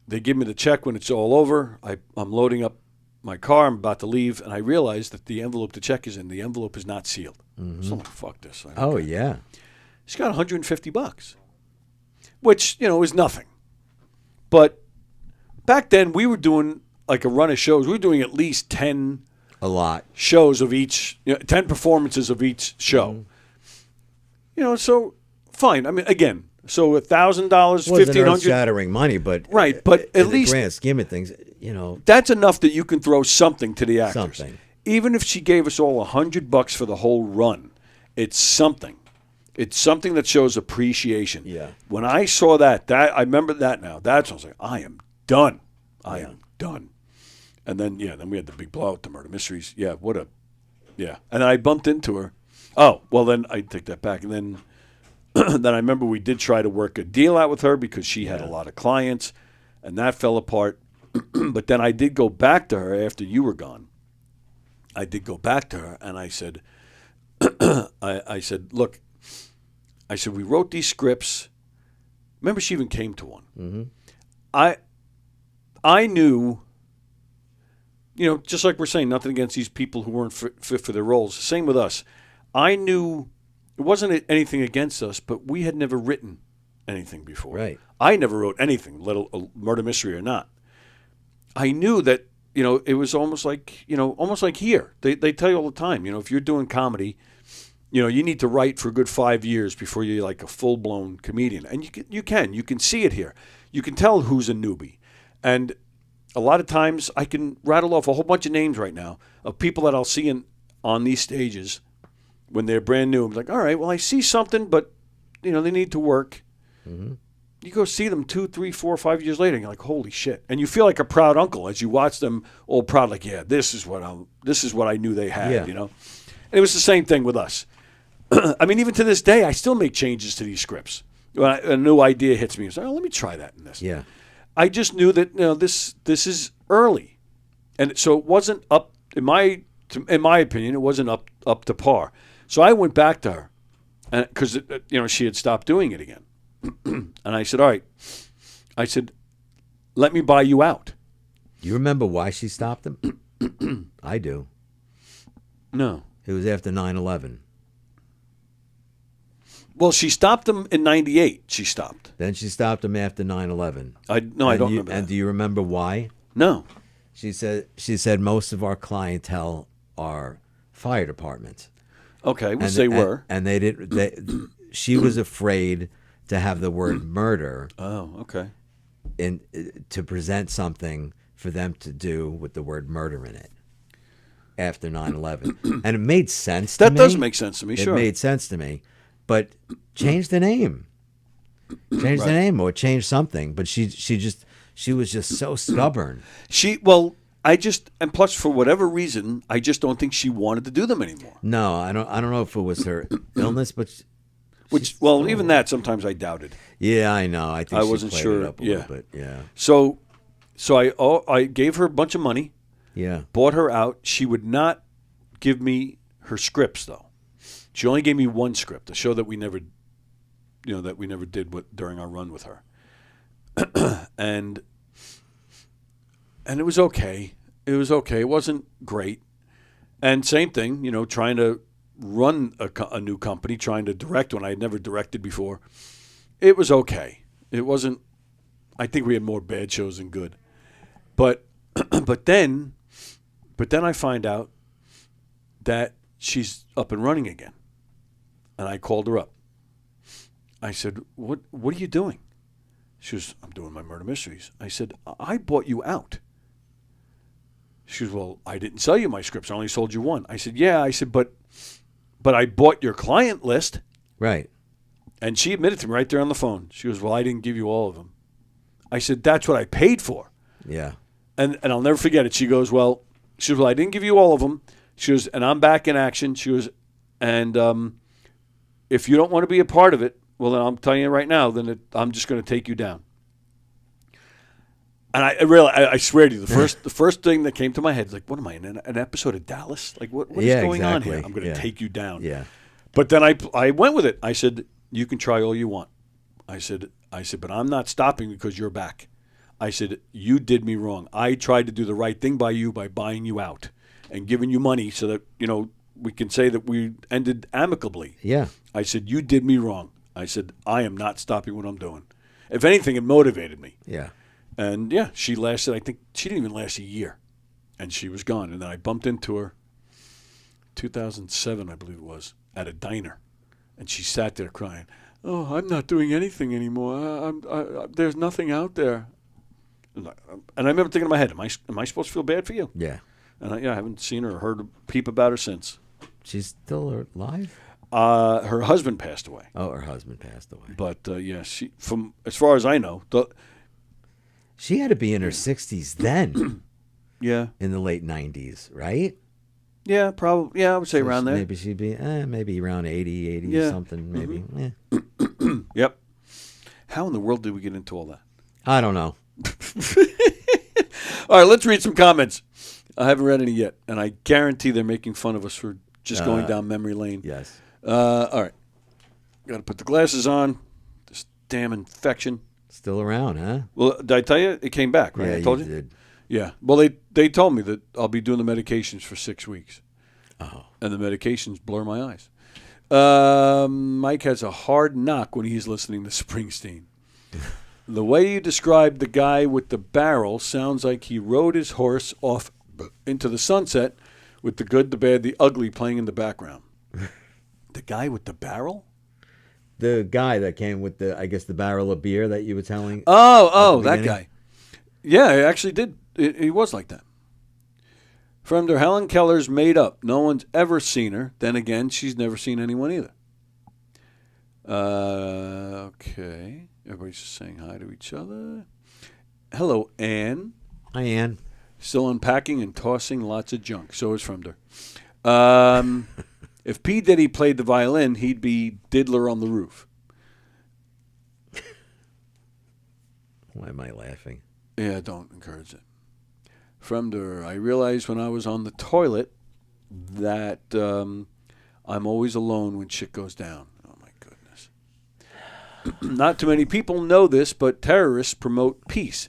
They give me the check when it's all over. I'm loading up my car. I'm about to leave, and I realize that the envelope the check is in, the envelope is not sealed. Mm-hmm. So I'm like, fuck this. Yeah. She got $150, which, is nothing. But back then, we were doing like a run of shows. We were doing at least 10 a lot shows of each, 10 performances of each show. Mm-hmm. So fine. I mean, again, so $1,000, wasn't $1,500. earth-shattering money, but right. But in at least the grand scheme of things, that's enough that you can throw something to the actors. Something. Even if she gave us all $100 for the whole run, it's something. It's something that shows appreciation. Yeah. When I saw that I remember that now. That's when I was like, I am done. I am done. And then then we had the big blowout, the murder mysteries. Yeah, and then I bumped into her. Oh, well then I take that back. And then then I remember we did try to work a deal out with her because she had a lot of clients, and that fell apart. But then I did go back to her after you were gone. I did go back to her, and I said, I said, look, I said, we wrote these scripts. Remember, she even came to one. Mm-hmm. I knew, just like we're saying, nothing against these people who weren't fit for their roles. Same with us. I knew it wasn't anything against us, but we had never written anything before. Right. I never wrote anything, let alone a murder mystery or not. I knew that, it was almost like here. They tell you all the time, if you're doing comedy, you need to write for a good 5 years before you're like a full-blown comedian. And you can see it here. You can tell who's a newbie. And a lot of times I can rattle off a whole bunch of names right now of people that I'll see on these stages when they're brand new. I'm like, all right, well, I see something, but, they need to work. Mm-hmm. You go see them 2, 3, 4, 5 years later, and you're like, holy shit. And you feel like a proud uncle as you watch them all proud, like, yeah, this is what I knew they had, And it was the same thing with us. I mean, even to this day, I still make changes to these scripts. When a new idea hits me, it's like, let me try that in this. Yeah. I just knew that this is early, and so it wasn't up in my opinion. It wasn't up to par. So I went back to her, and because she had stopped doing it again, and I said, all right. I said, let me buy you out. You remember why she stopped them? I do. No. It was after 9/11. Well, she stopped them in '98. She stopped. Then she stopped them after 9/11. I don't remember that. And do you remember why? No. She said most of our clientele are fire departments. Okay, which they were. And they didn't. She was afraid to have the word murder. Oh, okay. To present something for them to do with the word murder in it after 9/11. And it made sense to me. That does make sense to me, sure. It made sense to me. But change the name. change the name or change something. But she was just so stubborn. And plus for whatever reason, I just don't think she wanted to do them anymore. No, I don't know if it was her illness, but even that sometimes I doubted. Yeah, I know. I think I she wasn't played sure. it up a little bit. Yeah. So I gave her a bunch of money. Yeah. Bought her out. She would not give me her scripts though. She only gave me one script, a show that we never did during our run with her. and it was okay. It was okay. It wasn't great. And same thing, trying to run a new company, trying to direct when I had never directed before. It was okay. It wasn't. I think we had more bad shows than good. But then I find out that she's up and running again. And I called her up. I said, "What are you doing?" She was, "I'm doing my murder mysteries." I said, "I bought you out." She goes, "Well, I didn't sell you my scripts. I only sold you one." I said, "Yeah." I said, but I bought your client list." Right. And she admitted to me right there on the phone. She goes, "Well, I didn't give you all of them." I said, "That's what I paid for." Yeah. And I'll never forget it. She goes, "Well, I didn't give you all of them." She goes, "And I'm back in action." She goes, "And if you don't want to be a part of it, well, then I'm telling you right now, I'm just going to take you down." And I swear to you, the first thing that came to my head is like, what am I, in an episode of Dallas? Like, what is going on here? I'm going to take you down. Yeah. But then I went with it. I said, "You can try all you want." I said, "But I'm not stopping because you're back." I said, "You did me wrong. I tried to do the right thing by you by buying you out and giving you money so that, we can say that we ended amicably." Yeah. I said, "You did me wrong." I said, "I am not stopping what I'm doing." If anything, it motivated me. Yeah. And, yeah, she lasted, I think, she didn't even last a year. And she was gone. And then I bumped into her, 2007, I believe it was, at a diner. And she sat there crying, "Oh, I'm not doing anything anymore. There's nothing out there." And I remember thinking in my head, am I supposed to feel bad for you? Yeah. And I haven't seen her or heard a peep about her since. She's still alive? Her husband passed away. Oh, her husband passed away. But, she, from as far as I know, she had to be in her 60s then. Yeah. In the late 90s, right? Yeah, probably. Yeah, I would say So around there. Maybe she'd be maybe around 80 Yeah. something, maybe. Mm-hmm. Yeah. Yep. How in the world did we get into all that? I don't know. All right, let's read some comments. I haven't read any yet, and I guarantee they're making fun of us for just going down memory lane. Yes. All right. Got to put the glasses on. This damn infection. Still around, huh? Well, did I tell you? It came back, right? Yeah, I told you did. Yeah. Well, they told me that I'll be doing the medications for 6 weeks. Oh. And the medications blur my eyes. Mike has a hard knock when he's listening to Springsteen. The way you described the guy with the barrel sounds like he rode his horse off into the sunset with the good, the bad, the ugly playing in the background. The guy with the barrel? The guy that came with the barrel of beer that you were telling. Oh, that guy. Yeah, it actually did. He was like that. From there, Helen Keller's made up. No one's ever seen her. Then again, she's never seen anyone either. Okay. Everybody's just saying hi to each other. Hello, Anne. Hi, Anne. Still unpacking and tossing lots of junk. So is Fremder. If P. Diddy played the violin, he'd be Diddler on the Roof. Why am I laughing? Yeah, don't encourage it. Fremder, I realized when I was on the toilet that I'm always alone when shit goes down. Oh, my goodness. Not too many people know this, but terrorists promote peace.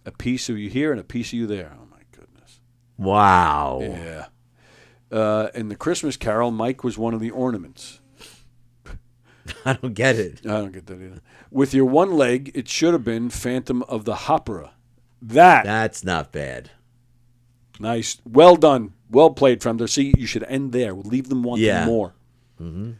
A piece of you here and a piece of you there. Oh, my goodness. Wow. Yeah. In the Christmas Carol, Mike was one of the ornaments. I don't get it. I don't get that either. With your one leg, it should have been Phantom of the Opera. That's not bad. Nice. Well done. Well played, Fremder. See, you should end there. We'll leave them wanting more. Mm-hmm.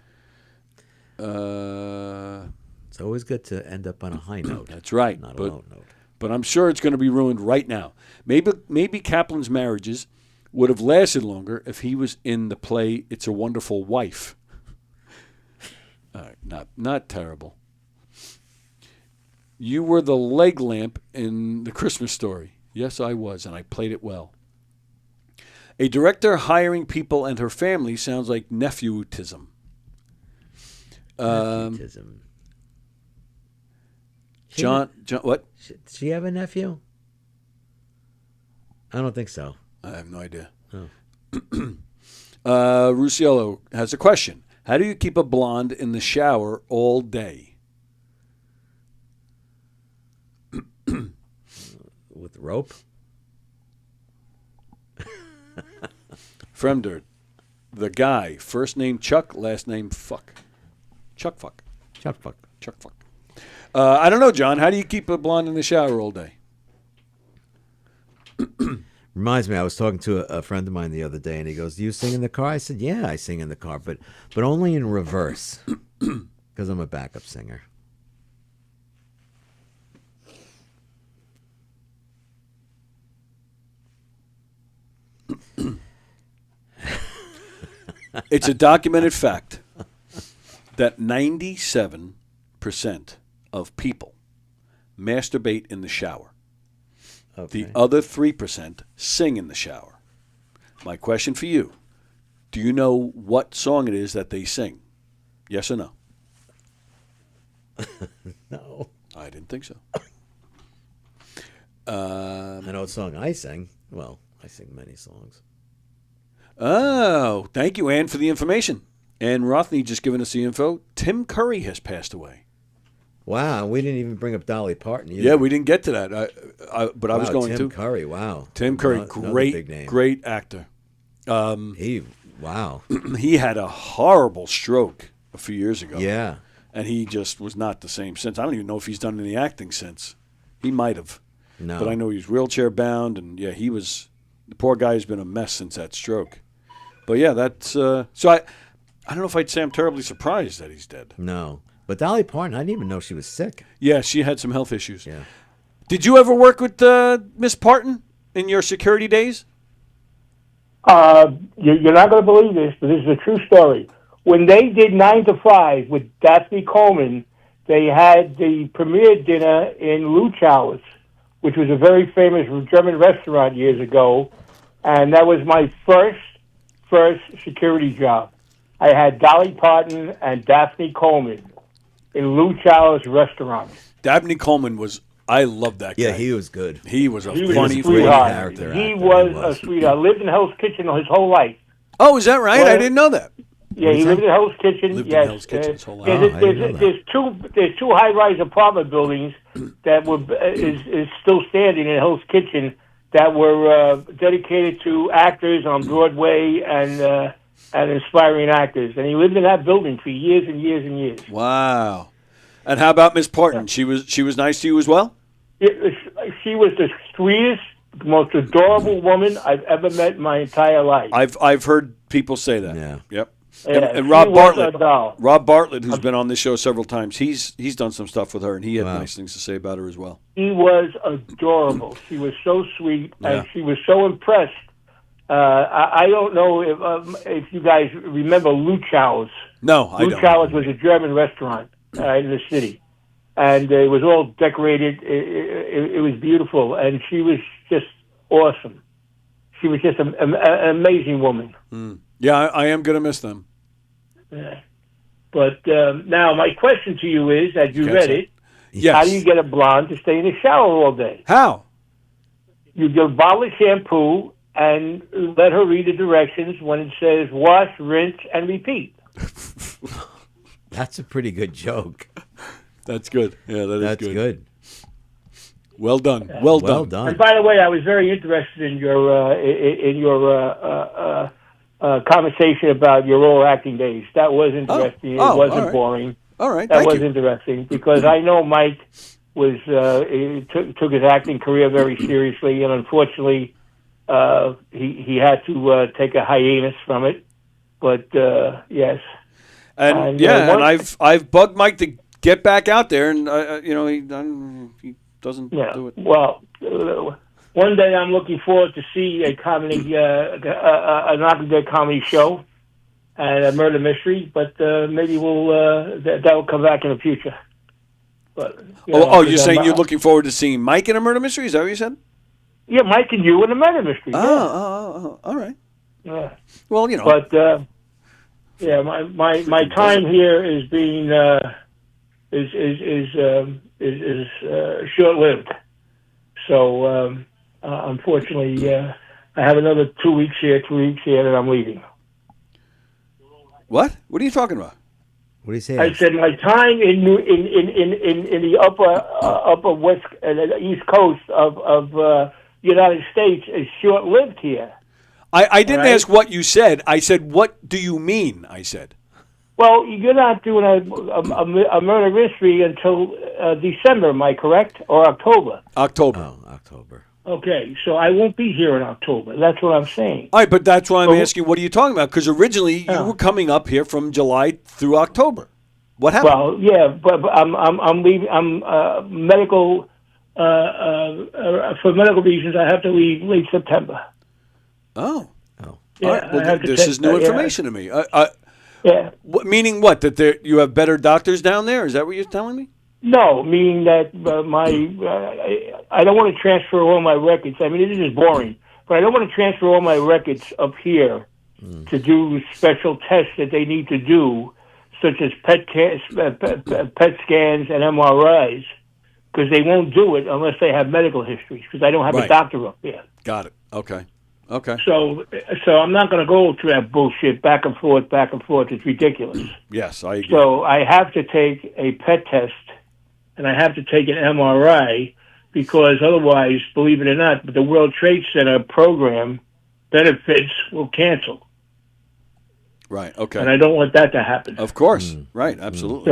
It's always good to end up on a high note. That's right. Not a low note. But I'm sure it's going to be ruined right now. Maybe Kaplan's marriages would have lasted longer if he was in the play It's a Wonderful Wife. All right, not terrible. You were the leg lamp in The Christmas Story. Yes, I was, and I played it well. A director hiring people and her family sounds like nephewtism. Nepotism. John, what? Does she have a nephew? I don't think so. I have no idea. Oh. Rusiello has a question. How do you keep a blonde in the shower all day? With rope? Fremder, the guy, first name Chuck, last name Fuck. Chuck Fuck. Chuck fuck. Chuck Fuck. I don't know, John. How do you keep a blonde in the shower all day? Reminds me, I was talking to a friend of mine the other day, and he goes, "Do you sing in the car?" I said, "Yeah, I sing in the car, but only in reverse, because I'm a backup singer." It's a documented fact that 97% of people masturbate in the shower. Okay. The other 3% sing in the shower. My question for you, do you know what song it is that they sing? Yes or no? No. I didn't think so. I know what song I sing. Well, I sing many songs. Oh, thank you, Ann, for the information. Ann Rothney just given us the info. Tim Curry has passed away. Wow, we didn't even bring up Dolly Parton either. Yeah, we didn't get to that, but I was going Tim to. Curry, wow. Tim Curry, Another big name. great actor. Wow. He had a horrible stroke a few years ago. Yeah. And he just was not the same since. I don't even know if he's done any acting since. He might have. No. But I know he's wheelchair bound, and yeah, he was. The poor guy has been a mess since that stroke. But yeah, that's so. I don't know if I'd say I'm terribly surprised that he's dead. No. But Dolly Parton, I didn't even know she was sick. Yeah, she had some health issues. Yeah. Did you ever work with Miss Parton in your security days? You're not going to believe this, but this is a true story. When they did 9 to 5 with Daphne Coleman, they had the premiere dinner in Luchau's, which was a very famous German restaurant years ago, and that was my first security job. I had Dolly Parton and Daphne Coleman in Luchau's restaurant. Dabney Coleman was. I loved that guy. Yeah, he was good. He was a He was funny a sweetheart. character He actor, was he was. a sweetheart. Lived in Hell's Kitchen his whole life. Oh, is that right? Well, I didn't know that. Yeah, he lived in Hell's Kitchen. Lived in yes, Hell's Kitchen his whole life. yeah, Oh, I didn't know there's two high-rise apartment buildings that were is still standing in Hell's Kitchen that were dedicated to actors on Broadway and inspiring actors. And he lived in that building for years and years and years. Wow. And how about Miss Parton? She was nice to you as well? She was the sweetest, most adorable woman I've ever met in my entire life. I've heard people say that. Yeah. Yep. Yeah, And she Rob was Bartlett. a doll. Rob Bartlett, who's been on this show several times, he's done some stuff with her, and he had Wow. nice things to say about her as well. She was adorable. She was so sweet, Yeah. and she was so impressed. I don't know if you guys remember Luchau's. No, I don't. Luchau's was a German restaurant in the city, and it was all decorated. It was beautiful, and she was just awesome. She was just an amazing woman. Yeah, I am going to miss them. Yeah. But now my question to you is, as you Okay, read so- it, Yes. how do you get a blonde to stay in the shower all day? How? You get a bottle of shampoo and let her read the directions when it says wash, rinse, and repeat. That's a pretty good joke. That's good. Yeah, That's good. Well done. Well done. Well done. And by the way, I was very interested in your conversation about your oral acting days. That was interesting. Oh, it wasn't all right. boring. All right. That Thank was you. interesting because I know Mike was he took his acting career very seriously, and unfortunately, he had to take a hiatus from it. But yes, And And, I've bugged Mike to get back out there, and he doesn't yeah. do it. Well, one day I'm looking forward to see a comedy, an Octagon comedy show, and a murder mystery. But maybe that will come back in the future. But you're saying you're looking forward to seeing Mike in a murder mystery? Is that what you said? Yeah, Mike and you in a murder mystery. All right. Yeah. Well, But yeah, my time here is being is short lived. So unfortunately, I have another 2 weeks here, 3 weeks here, and I'm leaving. What? What are you talking about? What do you say? I said my time in the upper west east coast of United States is short lived here. I didn't Right. ask what you said. I said, what do you mean? I said. Well, you're not doing a murder mystery until December, am I correct? Or October? October. Oh, October. Okay, so I won't be here in October. That's what I'm saying. All right, but that's why I'm asking, what are you talking about? Because originally you were coming up here from July through October. What happened? Well, yeah, but I'm leaving. I'm medical for medical reasons. I have to leave late September. Oh. Yeah, All right. I Well, have to this take is new that, information to me. Yeah. Meaning what? That you have better doctors down there? Is that what you're telling me? No, meaning that I don't want to transfer all my records. I mean, this is boring, but I don't want to transfer all my records up here to do special tests that they need to do, such as PET scans and MRIs, because they won't do it unless they have medical histories, because I don't have a doctor up there. Got it. Okay. So I'm not going to go through that bullshit back and forth. It's ridiculous. Yes, I agree. So I have to take a PET test, and I have to take an MRI, because otherwise, believe it or not, the World Trade Center program benefits will cancel. Right. Okay. And I don't want that to happen. Of course. Right. Absolutely.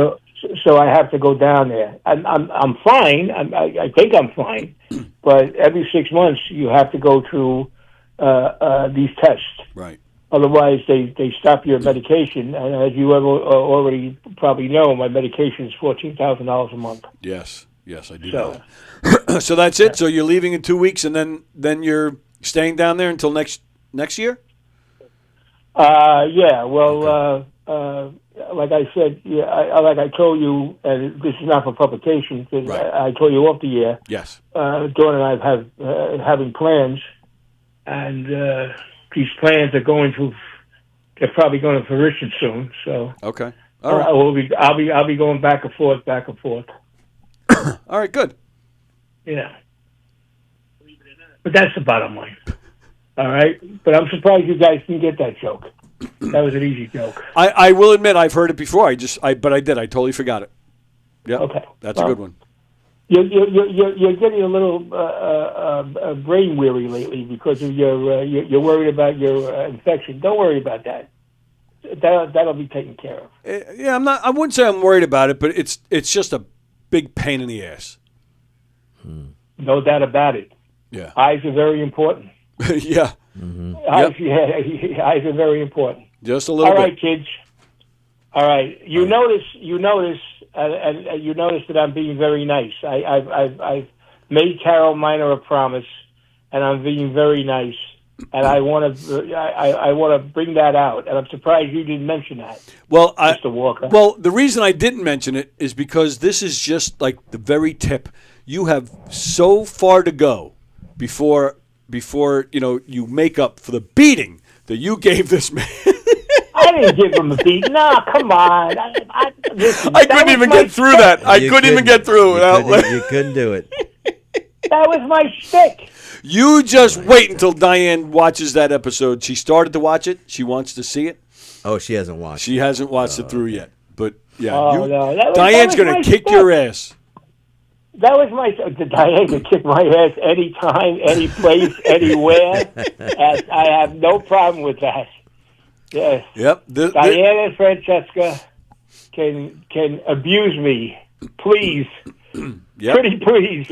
So I have to go down there. I'm fine. I think I'm fine. But every 6 months, you have to go through these tests. Right. Otherwise, they stop your medication. And as you already probably know, my medication is $14,000 a month. Yes, I do know that. So that's it? So you're leaving in 2 weeks, and then you're staying down there until next year? Yeah, well, like I said, like I told you, and this is not for publication, because I told you off the air. Yes. Dawn and I have having plans, and these plans are they're probably going to fruition soon. So okay, all right. I'll be going back and forth. All right, good. Yeah, but that's the bottom line. All right, but I'm surprised you guys didn't get that joke. That was an easy joke. I will admit I've heard it before. But I did. I totally forgot it. Yeah. Okay. That's a good one. You're getting a little brain weary lately because of you're worried about your infection. Don't worry about that. That'll be taken care of. Yeah, I'm not. I wouldn't say I'm worried about it, but it's just a big pain in the ass. No doubt about it. Yeah. Eyes are very important. Yeah. Mm-hmm. Eyes are very important. Just a little bit. All right, kids. All right. You notice, and you notice that I'm being very nice. I've made Carol Miner a promise, and I'm being very nice. And I want to bring that out. And I'm surprised you didn't mention that. Well, Mr. Walker. Well, the reason I didn't mention it is because this is just like the very tip. You have so far to go before you make up for the beating that you gave this man. I didn't give him a beat. No, come on. Listen, I couldn't even get through that. I couldn't even get through it. You couldn't do it. That was my shtick. You just wait until Diane watches that episode. She started to watch it. She wants to see it. Oh, she hasn't watched She hasn't watched it through yet. But, yeah. No. Diane's going to kick your ass. That was my... Diane can kick my ass anytime, any place, anywhere. And I have no problem with that. Yes. Yep. Diane and Francesca can abuse me. Please. Yep. Pretty please.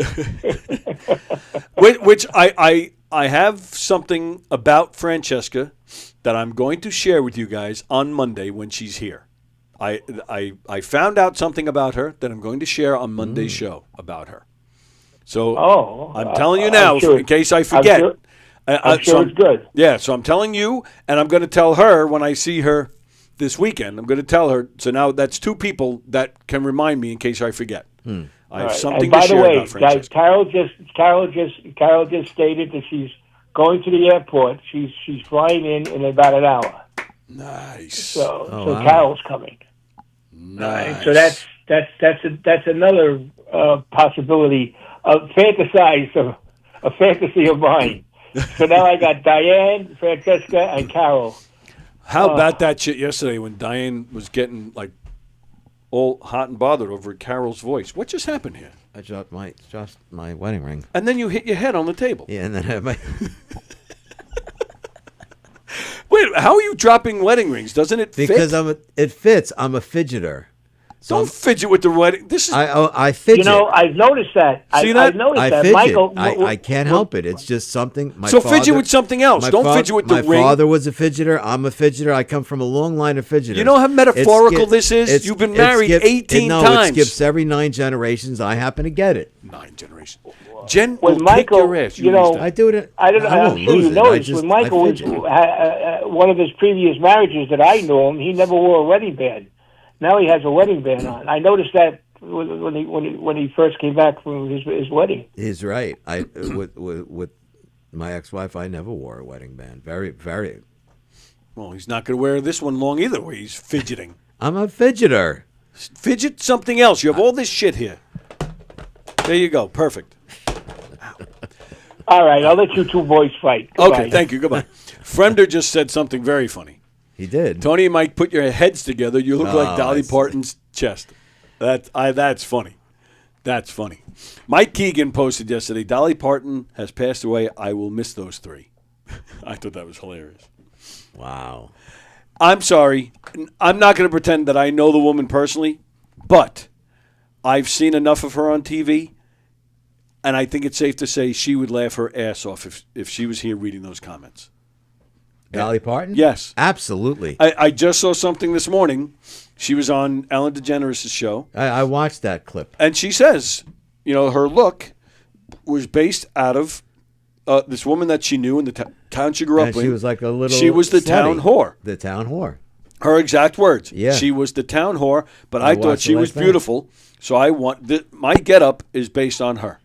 Which I have something about Francesca that I'm going to share with you guys on Monday when she's here. I found out something about her that I'm going to share on Monday's show about her. So I'm telling you now, in case I forget. I'm sure it's good. Yeah, so I'm telling you, and I'm going to tell her when I see her this weekend. I'm going to tell her. So now that's two people that can remind me in case I forget. I have All right. something And by to the share way, about guys, Francesca. Carol just stated that she's going to the airport. She's flying in about an hour. Nice. So wow. Carol's coming. Nice. So that's another possibility of a fantasy of mine. So now I got Diane, Francesca, and Carol. How about that shit yesterday when Diane was getting like all hot and bothered over Carol's voice? What just happened here? I dropped my wedding ring. And then you hit your head on the table. Yeah, and then I had my. Wait, how are you dropping wedding rings? Doesn't it fit? Because it fits. I'm a fidgeter. So Don't fidget with the wedding. This is I fidget. You know, I've noticed that. See that? I've noticed I that. fidget. Michael, I can't help it. It's just something. fidget with something else. Don't fidget with the ring. My father was a fidgeter. I'm a fidgeter. I come from a long line of fidgeters. You know how metaphorical this is? You've been married 18 times. It skips every 9 generations. I happen to get it. 9 generations. Jen When will Michael, kick your ass. you know, lose that. I do it. I don't know. I'm won't sure lose you it. noticed I when Michael was fidget. one of his previous marriages that I knew him, he never wore a wedding band. Now he has a wedding band on. I noticed that when he first came back from his wedding. He's right. With my ex-wife, I never wore a wedding band. Very, very. Well, he's not going to wear this one long either where he's fidgeting. I'm a fidgeter. Fidget something else. You have all this shit here. There you go. Perfect. All right, I'll let you two boys fight. Goodbye. Okay, thank you. Goodbye. Fremder just said something very funny. He did. Tony and Mike, put your heads together. You look like Dolly I see. Parton's chest. That's funny. That's funny. Mike Keegan posted yesterday, Dolly Parton has passed away. I will miss those 3. I thought that was hilarious. Wow. I'm sorry. I'm not going to pretend that I know the woman personally, but I've seen enough of her on TV, and I think it's safe to say she would laugh her ass off if she was here reading those comments. Dolly Parton? Yes. Absolutely. I just saw something this morning. She was on Ellen DeGeneres' show. I watched that clip. And she says, her look was based out of this woman that she knew in the town she grew up And in. she was like a little She was the slutty. town whore. The town whore. Her exact words. Yeah. She was the town whore, but I I thought watched she it was last night. beautiful. So my getup is based on her.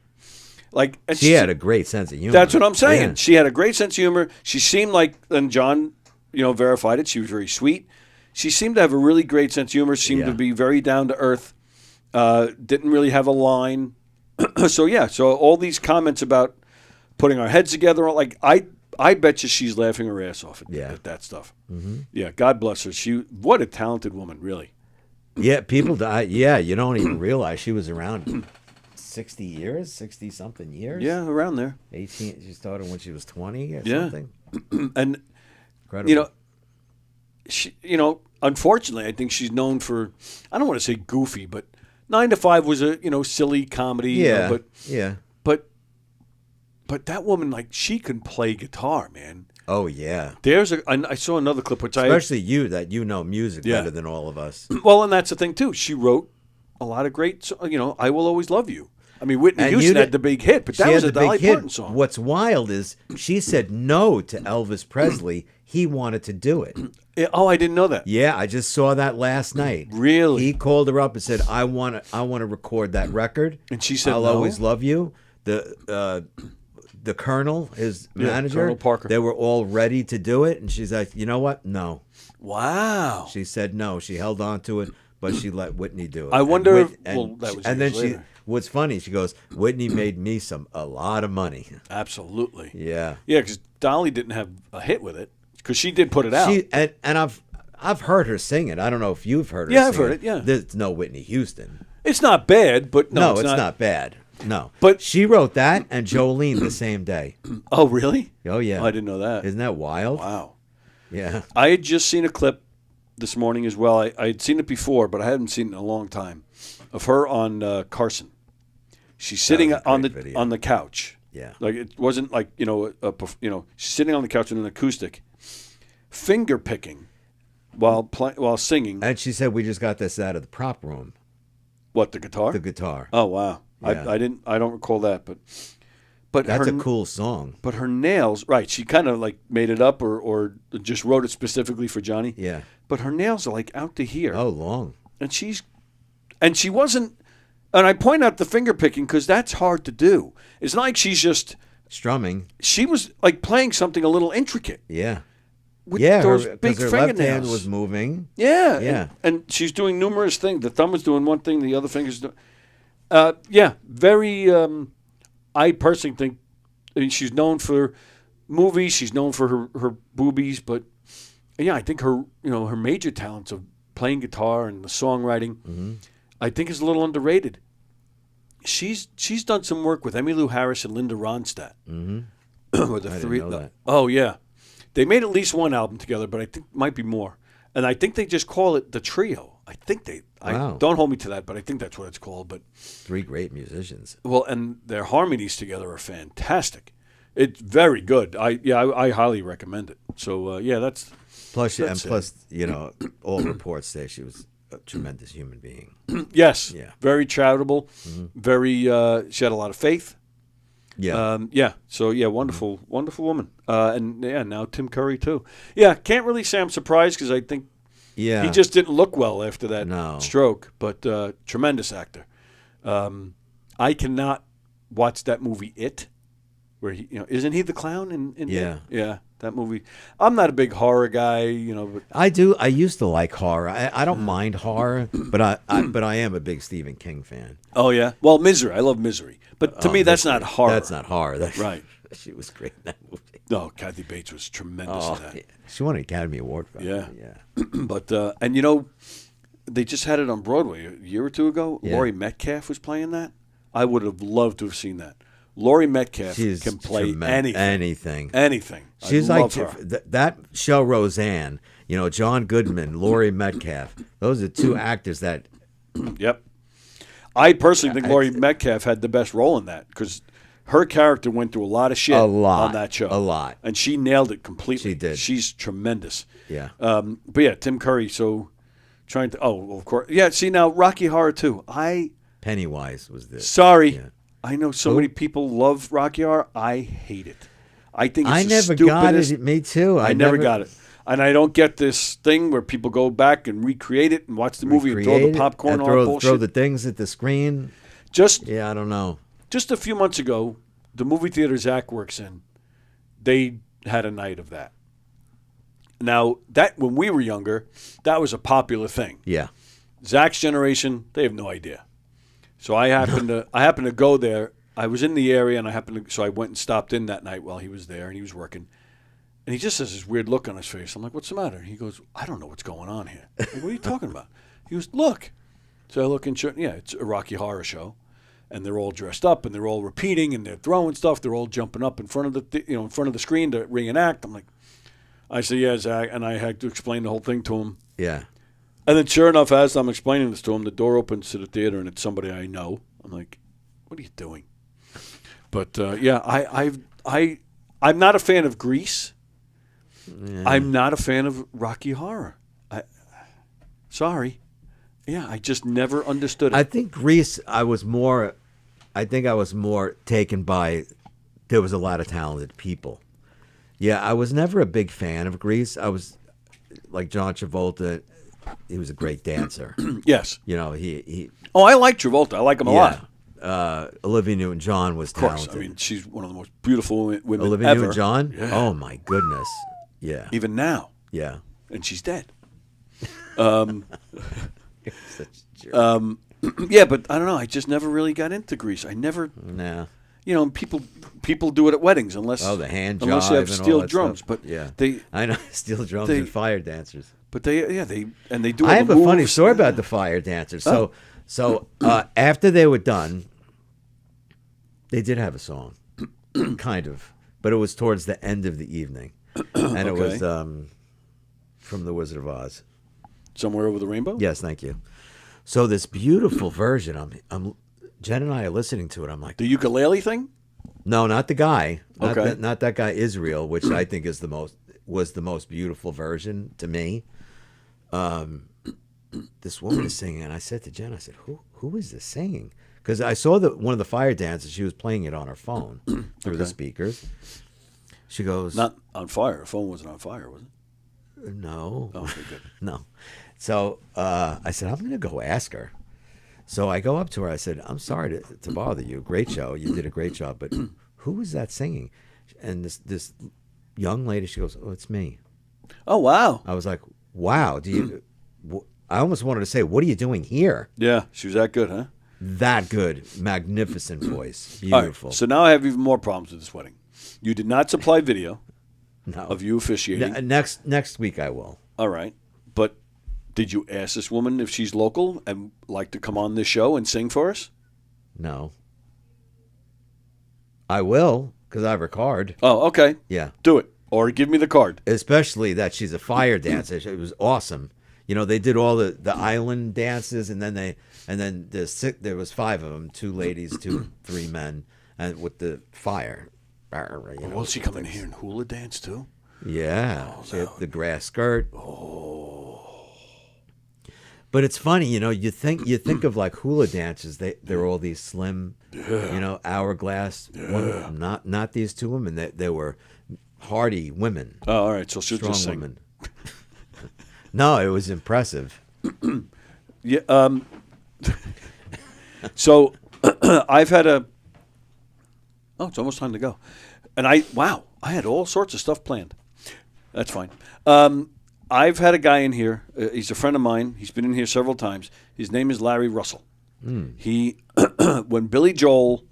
And She had a great sense of humor. That's what I'm saying. Yeah. She had a great sense of humor. She seemed like, and John, verified it. She was very sweet. She seemed to have a really great sense of humor. Seemed to be very down to earth. Didn't really have a line. So all these comments about putting our heads together, like I bet you she's laughing her ass off at that stuff. Mm-hmm. Yeah, God bless her. What a talented woman, really. Yeah, people die. Yeah, you don't even realize she was around 60 years, 60-something years. Yeah, around there. 18. She started when she was 20 or Yeah. something. And Incredible. she, unfortunately, I think she's known for, I don't want to say goofy, but 9 to 5 was a silly comedy. Yeah. But that woman, like, she can play guitar, man. Oh yeah. I saw another clip which Especially you know music Yeah. better than all of us. Well, and that's the thing too. She wrote a lot of great, I Will Always Love You. I mean, Whitney And Houston you had the big hit, but that She was had a the big Dolly hit. Parton song. What's wild is she said no to Elvis Presley. He wanted to do it. Oh, I didn't know that. Yeah, I just saw that last night. Really? He called her up and said, "I want to record that record." And she said, "I'll no? always love you." The Colonel, his manager, Colonel Parker. they were all ready to do it, and she's like, "You know what? No." Wow. She said no. She held on to it, but she let Whitney do it. I And wonder if- and, well, that was and then years later. what's funny, she goes, "Whitney made me a lot of money." Absolutely. Yeah. Yeah, because Dolly didn't have a hit with it, because she did put it out. And I've heard her sing it. I don't know if you've heard her. Yeah, I've sing heard it, yeah. There's no Whitney Houston. It's not bad, but No, it's it's not bad. No, But- she wrote that and Jolene the same day. Oh, really? Oh yeah, Oh, I didn't know that. Isn't that wild? Wow. Yeah. I had just seen a clip this morning as well. I had seen it before, but I hadn't seen it in a long time, of her on Carson. She's sitting was a on the great video. on the couch. Yeah. Like it wasn't like she's sitting on the couch with an acoustic, finger picking, while singing. And she said we just got this out of the prop room. What, the guitar? The guitar. Oh wow. Yeah. I don't recall that, but That's her, a cool song. But her nails, right? She kind of like made it up or just wrote it specifically for Johnny. Yeah. But her nails are like out to here. Oh, long. And she wasn't And I point out the finger picking because that's hard to do. It's not like she's just Strumming. She was like playing something a little intricate. Yeah. With Yeah, those her, big her fingernails. left hand was moving. Yeah. Yeah. And she's doing numerous things. The thumb is doing one thing, the other finger's doing. Yeah, very. I personally think she's known for movies. She's known for her boobies, but yeah, I think her her major talents of playing guitar and the songwriting, I think is a little underrated. She's done some work with Emmylou Harris and Linda Ronstadt. Mm-hmm. I didn't know that. Oh yeah, they made at least one album together, but I think might be more. And I think they just call it the Trio. I think they. Wow. Don't hold me to that, but I think that's what it's called. But 3 great musicians. well, and their harmonies together are fantastic. It's very good. I highly recommend it. So yeah, that's Plus, That's all reports say she was a tremendous human being. yes, Yeah. very charitable, very. She had a lot of faith. Yeah. Yeah. So yeah, wonderful, wonderful woman. And yeah, now Tim Curry too. Yeah, can't really say I'm surprised because I think yeah. he just didn't look well after that No. stroke. But tremendous actor. I cannot watch that movie It, where he isn't he the clown in Yeah. It? Yeah. That movie. I'm not a big horror guy, but I do. I used to like horror. I don't mind horror, but I am a big Stephen King fan. oh yeah. Well, Misery. I love Misery, but to me that's not horror. That's not horror. Right. She was great in that movie. No, Kathy Bates was tremendous in that. Yeah. She won an Academy Award for it. Yeah. Yeah. But and they just had it on Broadway a year or two ago. Yeah. Laurie Metcalf was playing that. I would have loved to have seen that. Laurie Metcalf She's can play tremendous. anything. Anything. Anything. She's I like love her. that show Roseanne. John Goodman, Laurie Metcalf. Those are 2 actors that. Yep. I personally think Laurie Metcalf had the best role in that because her character went through a lot of shit on that show. A lot. And she nailed it completely. She did. She's tremendous. Yeah. But yeah, Tim Curry. So trying to. Oh, of course. Yeah. See now, Rocky Horror 2. Pennywise was this. Sorry. Yeah. I know so many people love Rocky Horror. I hate it. I think it's I the never got stupidest. it. Me too. I never got it. And I don't get this thing where people go back and recreate it and watch the movie and throw the popcorn and on throw bullshit. the things at the screen. Just Yeah, I don't know. just a few months ago, the movie theater Zach works in, they had a night of that. Now, that when we were younger, that was a popular thing. Yeah. Zach's generation, they have no idea. So I happened to go there. I was in the area, and so I went and stopped in that night while he was there, and he was working. And he just has this weird look on his face. I'm like, "What's the matter?" He goes, "I don't know what's going on here." I'm like, what are you talking about? He goes, "Look." So I look and it's a Rocky Horror show, and they're all dressed up, and they're all repeating, and they're throwing stuff. They're all jumping up in front of in front of the screen to reenact. I'm like, I said, "Yeah, Zach," and I had to explain the whole thing to him. Yeah. And then, sure enough, as I'm explaining this to him, the door opens to the theater, and it's somebody I know. I'm like, "What are you doing?" But I'm not a fan of Grease. Yeah. I'm not a fan of Rocky Horror. Sorry. Yeah, I just never understood it. I think Grease. I was more taken by. There was a lot of talented people. Yeah, I was never a big fan of Grease. I was like John Travolta. He was a great dancer. Yes. He. Oh, I like Travolta. I like him a lot. Olivia Newton-John was Of course. talented. I mean, she's one of the most beautiful women Olivia ever. Newton-John. Yeah. Oh my goodness. Yeah. Even now. Yeah. And she's dead. Such a jerk. Yeah, but I don't know. I just never really got into Grease. I never, Nah. people do it at weddings unless Oh, the hand unless you jive have and all steel that drums. stuff. But Yeah. they I know steel drums they- and fire dancers. do. I have all a the funny moves. story about the fire dancers. Oh. So after they were done, they did have a song, kind of, but it was towards the end of the evening, and it was from The Wizard of Oz. Somewhere Over the Rainbow. Yes, thank you. So this beautiful version, I'm Jen and I are listening to it. I'm like, The ukulele thing. no, not the guy, Okay. not that guy Israel, which I think is was the most beautiful version to me. This woman is singing, and I said to Jen, I said, "Who is this singing?" Because I saw one of the fire dancers. She was playing it on her phone through the speakers. She goes, Not on fire. Her phone wasn't on fire, was it? "No, Oh, okay, good. no." So I said, "I'm going to go ask her." So I go up to her. I said, "I'm sorry to bother you. Great show. You did a great job. But who is that singing?" And this young lady, she goes, "Oh, it's me." Oh, wow. I was like, "Wow, do you?" I almost wanted to say, "What are you doing here?" Yeah, she was that good, huh? That good, magnificent voice, All right, beautiful. so now I have even more problems with this wedding. You did not supply video No. of you officiating. Next week I will. All right. But did you ask this woman if she's local and like to come on this show and sing for us? No. I will, because I have her card. Oh, okay. Yeah. Do it. Or give me the card. Especially that she's a fire dancer. It was awesome. You know, they did all the island dances, and then there was 5 of them, 2 ladies, 3 men, and with the fire. You know, Will she come in here and hula dance too? Yeah, she had the grass skirt. But it's funny, you know. You think of like hula dances. They're all these slim, you know, hourglass. Not these 2 women. They were hardy women. Oh, all right. So she'll Strong just sing. women. No, it was impressive. Yeah. So I've had a. Oh, it's almost time to go, and I had all sorts of stuff planned. That's fine. I've had a guy in here. He's a friend of mine. He's been in here several times. His name is Larry Russell. He, when Billy Joel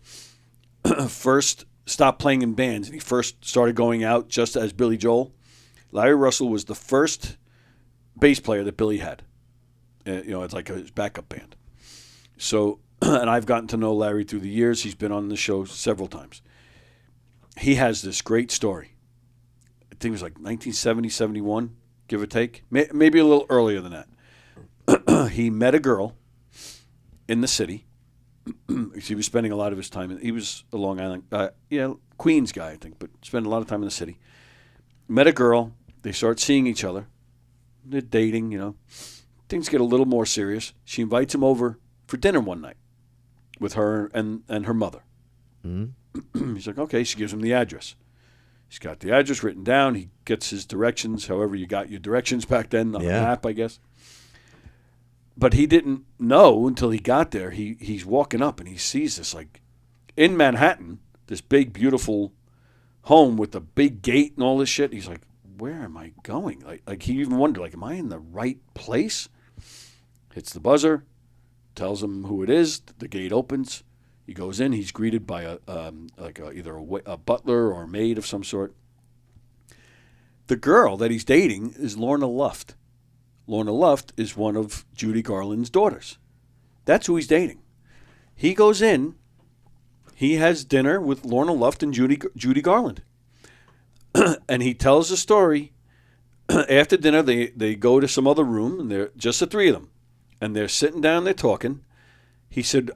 first stopped playing in bands and he first started going out just as Billy Joel, Larry Russell was the first bass player that Billy had. You know, it's like his backup band. So, and I've gotten to know Larry through the years. He's been on the show several times. He has this great story. I think it was like 1970, 71, give or take. Maybe a little earlier than that. He met a girl in the city. He was spending a lot of his time. He was a Long Island, Queens guy, I think, but spent a lot of time in the city. Met a girl. They start seeing each other. They're dating, you know. Things get a little more serious. She invites him over for dinner one night with her and her mother. Mm-hmm. He's like, okay. She gives him the address. He's got the address written down. He gets his directions, however you got your directions back then on the map, I guess. But he didn't know until he got there. He's walking up and he sees this, like, in Manhattan, this big, beautiful home with a big gate and all this shit. He's like, where am I going? Like he even wondered, like, am I in the right place? Hits the buzzer, tells him who it is. The gate opens. He goes in. He's greeted by either a butler or a maid of some sort. The girl that he's dating is Lorna Luft. Lorna Luft is one of Judy Garland's daughters. That's who he's dating. He goes in. He has dinner with Lorna Luft and Judy Garland. And he tells the story. After dinner, they go to some other room, and they're just the 3 of them. And they're sitting down, they're talking. He said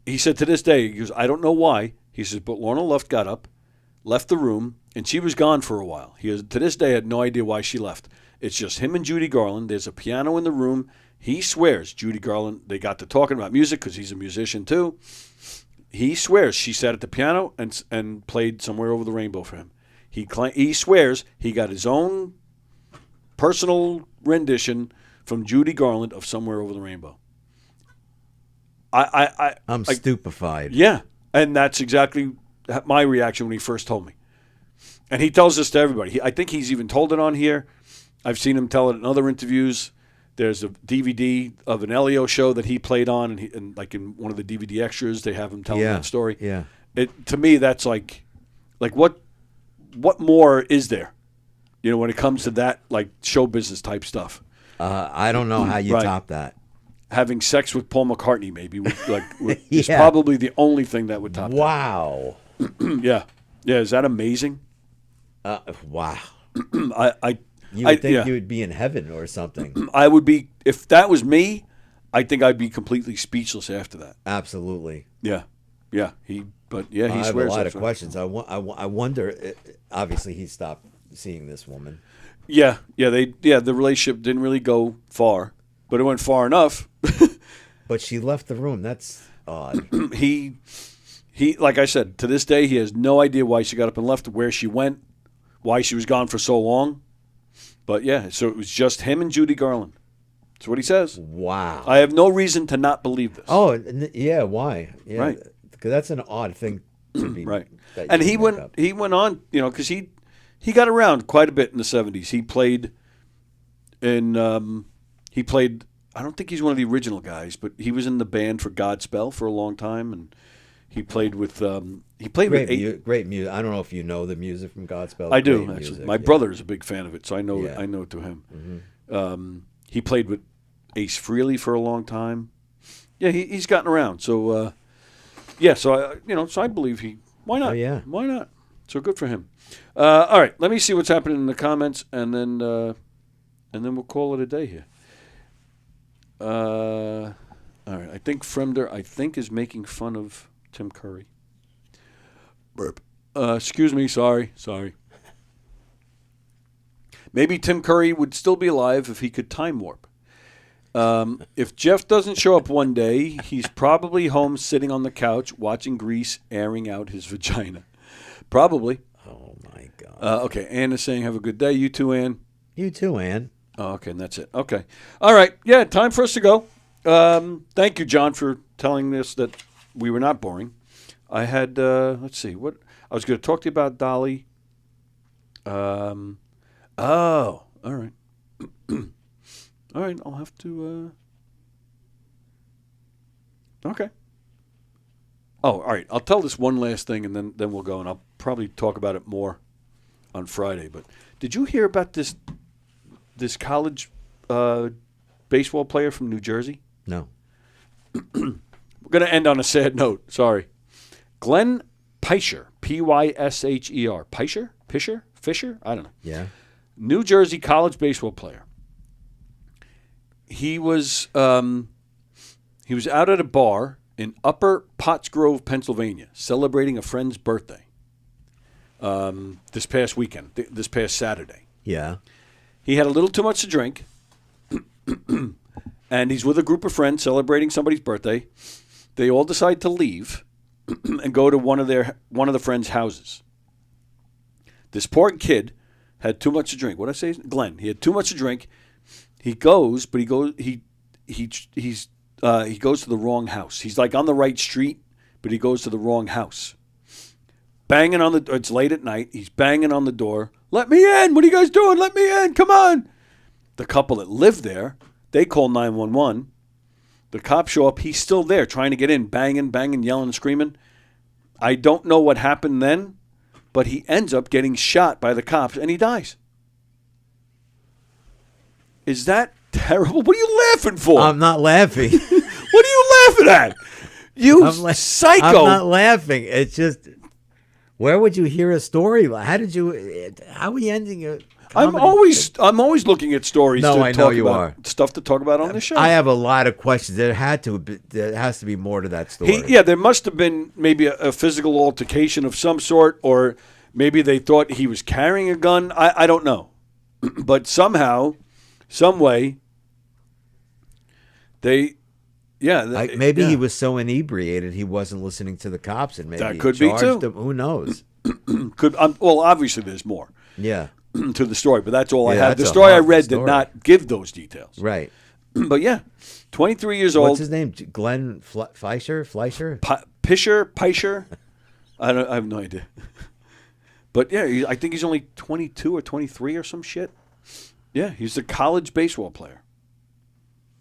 to this day, he goes, I don't know why. He says, but Lorna Luft got up, left the room, and she was gone for a while. He has, to this day, had no idea why she left. It's just him and Judy Garland. There's a piano in the room. He swears Judy Garland, they got to talking about music because he's a musician too. He swears she sat at the piano and played Somewhere Over the Rainbow for him. He swears he got his own personal rendition from Judy Garland of Somewhere Over the Rainbow. I'm stupefied. Yeah, and that's exactly my reaction when he first told me. And he tells this to everybody. I think he's even told it on here. I've seen him tell it in other interviews. There's a DVD of an Elio show that he played on, and like in one of the DVD extras, they have him telling that story. Yeah. To me, that's like what more is there? You know, when it comes to that, like, show business type stuff. I don't know how you top that. Having sex with Paul McCartney, maybe, is probably the only thing that would top Wow. that. Yeah. Is that amazing? Wow. You would think you would be in heaven or something. I would be, if that was me, I think I'd be completely speechless after that. Absolutely. Yeah. He I have swears. A lot of questions. I wonder. Obviously, he stopped seeing this woman. Yeah. The relationship didn't really go far, but it went far enough. But she left the room. That's odd. He, like I said, to this day, he has no idea why she got up and left, where she went, why she was gone for so long. But yeah, so it was just him and Judy Garland. That's what he says. Wow. I have no reason to not believe this. Oh, yeah. Why? Yeah, Right. Because that's an odd thing to be. Right. that you And he make went up. he went on, because he got around quite a bit in the 70s. He played I don't think he's one of the original guys, but he was in the band for Godspell for a long time, and he played with Great music. I don't know if you know the music from Godspell. I do, Great actually. music, My brother is a big fan of it, so I know Yeah. I know it to him. Mm-hmm. He played with Ace Frehley for a long time. Yeah, he's gotten around. So so I believe why not? Oh, yeah. Why not? So good for him. All right, let me see what's happening in the comments, and then we'll call it a day here. All right, I think Fremder is making fun of Tim Curry. Burp. Excuse me, sorry. Maybe Tim Curry would still be alive if he could time warp. If Jeff doesn't show up one day, he's probably home sitting on the couch watching Grease airing out his vagina. Probably. Oh my God. Okay, Ann is saying have a good day. You too, Ann. You too, Ann. Oh, okay, and that's it. Okay. All right. Yeah, time for us to go. Thank you, John, for telling us that we were not boring. I had, let's see, what I was going to talk to you about Dolly. All right. All right, I'll have to, okay. Oh, all right, I'll tell this one last thing, and then we'll go, and I'll probably talk about it more on Friday. But did you hear about this college baseball player from New Jersey? No. We're going to end on a sad note. Sorry. Glenn Pisher, Pysher. Fisher? I don't know. Yeah. New Jersey college baseball player. He was out at a bar in Upper Pottsgrove, Pennsylvania, celebrating a friend's birthday this past weekend, this past Saturday. Yeah. He had a little too much to drink, and he's with a group of friends celebrating somebody's birthday. They all decide to leave and go to one of the friends' houses. This poor kid had too much to drink. What did I say? Glenn. He had too much to drink. He goes, but he goes to the wrong house. He's like on the right street, but he goes to the wrong house. Banging on it's late at night. He's banging on the door. Let me in. What are you guys doing? Let me in. Come on. The couple that live there, they call 911. The cops show up. He's still there trying to get in, banging, yelling, and screaming. I don't know what happened then, but he ends up getting shot by the cops, and he dies. Is that terrible? What are you laughing for? I'm not laughing. What are you laughing at? You psycho. I'm not laughing. It's just, where would you hear a story? How are we ending it? I'm always looking at stories. No, to I know talk you about are. Stuff to talk about on the show. I have a lot of questions. There has to be more to that story. There must have been maybe a physical altercation of some sort, or maybe they thought he was carrying a gun. I don't know. But somehow, some way, maybe he was so inebriated he wasn't listening to the cops, and maybe that could be too. them. Who knows? Obviously there's more. Yeah. To the story, but that's all I have. that's The a story I horrible read story. did not give those details. Right. But yeah, 23 years What's old. his name? Glenn Fleischer? Pisher? I have no idea. But yeah, I think he's only 22 or 23 or some shit. Yeah, he's a college baseball player.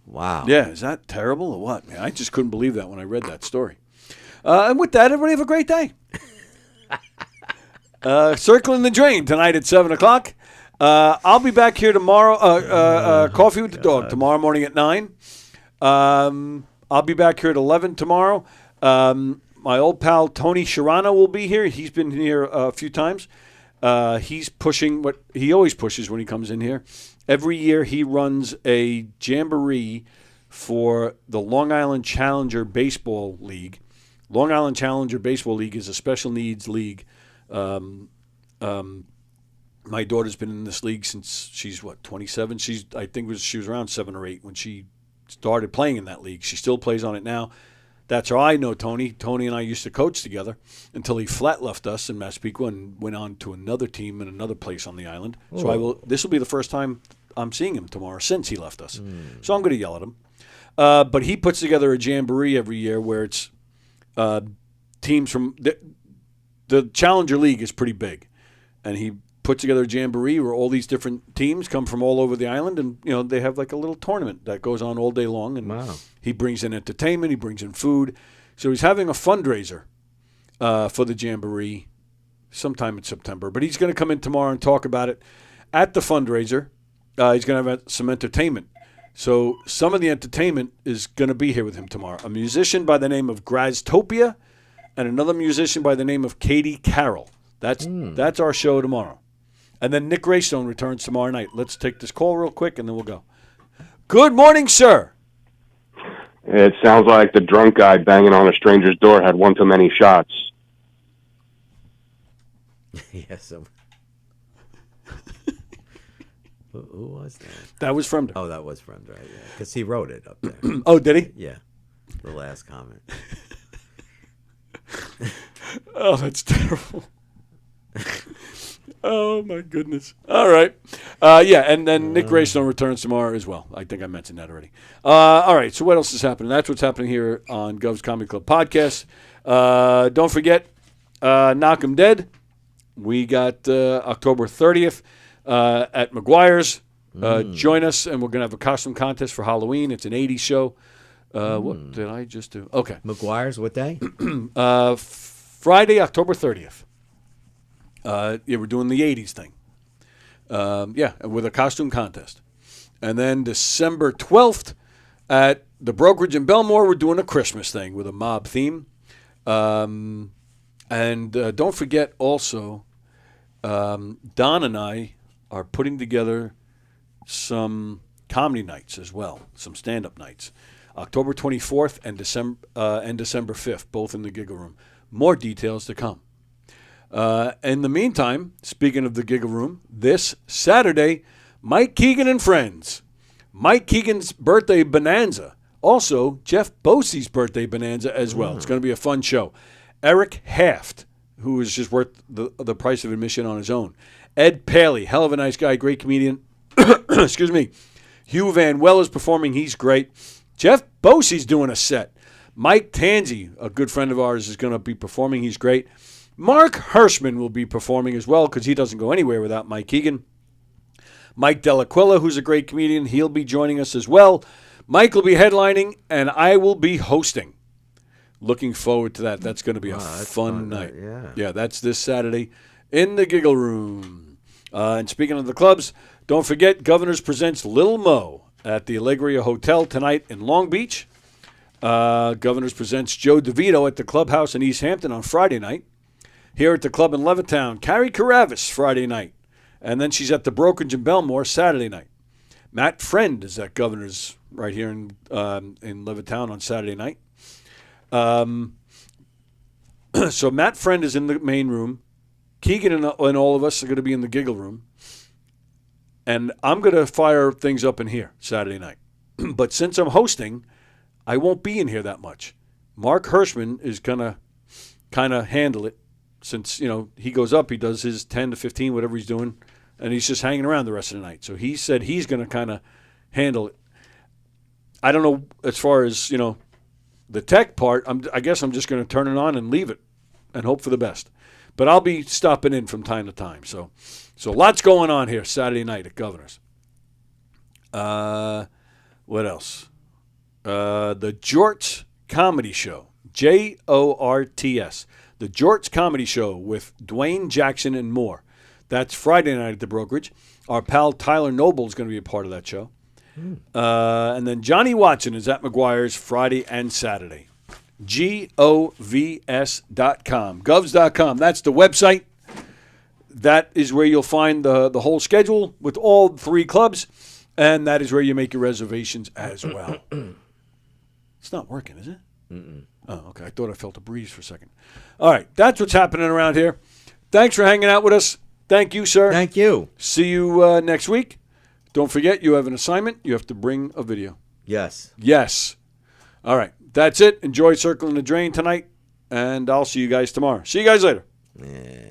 Wow. Yeah, is that terrible or what, man? I just couldn't believe that when I read that story. And with that, everybody have a great day. Circling the Drain tonight at 7 o'clock. I'll be back here tomorrow. Coffee with the Dog tomorrow morning at 9. I'll be back here at 11 tomorrow. My old pal Tony Sharano will be here. He's been here a few times. He's pushing what he always pushes when he comes in here. Every year he runs a jamboree for the Long Island Challenger Baseball League. Long Island Challenger Baseball League is a special needs league. My daughter's been in this league since she's 27. She was around 7 or 8 when she started playing in that league. She still plays on it now. That's how I know Tony. Tony and I used to coach together until he flat left us in Massapequa and went on to another team in another place on the island. Ooh. So this will be the first time I'm seeing him tomorrow since he left us. So I'm going to yell at him. But he puts together a jamboree every year where it's teams from the Challenger League is pretty big, and he puts together a jamboree where all these different teams come from all over the island, and they have like a little tournament that goes on all day long. And Wow. he brings in entertainment, he brings in food, so he's having a fundraiser for the jamboree sometime in September. But he's going to come in tomorrow and talk about it at the fundraiser. He's going to have some entertainment. So some of the entertainment is going to be here with him tomorrow. A musician by the name of Graztopia and another musician by the name of Katie Carroll. That's our show tomorrow. And then Nick Raystone returns tomorrow night. Let's take this call real quick, and then we'll go. Good morning, sir. It sounds like the drunk guy banging on a stranger's door had one too many shots. Yes. Who was that? That was Fremder. Oh, that was Friend, right? Yeah, because he wrote it up there. Oh, did he? Yeah, the last comment. Oh, that's terrible. Oh, my goodness. All right. Yeah, and then Nick Raystone returns tomorrow as well. I think I mentioned that already. All right, so what else is happening? That's what's happening here on Gov's Comedy Club podcast. Don't forget, Knock 'em Dead. We got October 30th at McGuire's. Join us, and we're going to have a costume contest for Halloween. It's an 80s show. What did I just do? Okay. McGuire's, what day? Friday, October 30th. Yeah, we're doing the 80s thing. Yeah, with a costume contest. And then December 12th at the Brokerage in Belmore, we're doing a Christmas thing with a mob theme. And don't forget also, Don and I are putting together some comedy nights as well, some stand-up nights. October 24th and December 5th, both in the Giggle Room. More details to come. In the meantime, speaking of the Giggle Room, this Saturday, Mike Keegan and Friends. Mike Keegan's birthday bonanza. Also, Jeff Bosey's birthday bonanza as well. It's going to be a fun show. Eric Haft, who is just worth the price of admission on his own. Ed Paley, hell of a nice guy, great comedian. Excuse me. Hugh Van Well is performing. He's great. Jeff Bosey's doing a set. Mike Tanzi, a good friend of ours, is going to be performing. He's great. Mark Hirschman will be performing as well because he doesn't go anywhere without Mike Keegan. Mike Delaquilla, who's a great comedian, he'll be joining us as well. Mike will be headlining, and I will be hosting. Looking forward to that. That's going to be a fun night. Yeah, that's this Saturday in the Giggle Room. And speaking of the clubs, don't forget, Governors presents Lil Mo at the Allegria Hotel tonight in Long Beach. Governors presents Joe DeVito at the Clubhouse in East Hampton on Friday night. Here at the club in Levittown, Carrie Karavis Friday night. And then she's at the Brokerage in Belmore Saturday night. Matt Friend is at Governors right here in Levittown on Saturday night. So Matt Friend is in the main room. Keegan and all of us are going to be in the Giggle Room. And I'm going to fire things up in here Saturday night. But since I'm hosting, I won't be in here that much. Mark Hirschman is going to kind of handle it. Since, he goes up, he does his 10 to 15, whatever he's doing, and he's just hanging around the rest of the night. So he said he's going to kind of handle it. I don't know as far as, the tech part. I guess I'm just going to turn it on and leave it and hope for the best. But I'll be stopping in from time to time. So lots going on here Saturday night at Governors. What else? The Jorts Comedy Show, Jorts. The Jorts Comedy Show with Dwayne Jackson and more. That's Friday night at the Brokerage. Our pal Tyler Noble is going to be a part of that show. And then Johnny Watson is at McGuire's Friday and Saturday. govs.com. Govs.com. That's the website. That is where you'll find the whole schedule with all three clubs. And that is where you make your reservations as well. It's not working, is it? Mm-mm. Oh, okay. I thought I felt a breeze for a second. All right. That's what's happening around here. Thanks for hanging out with us. Thank you, sir. Thank you. See you next week. Don't forget, you have an assignment. You have to bring a video. Yes. Yes. All right. That's it. Enjoy Circling the Drain tonight, and I'll see you guys tomorrow. See you guys later. Yeah.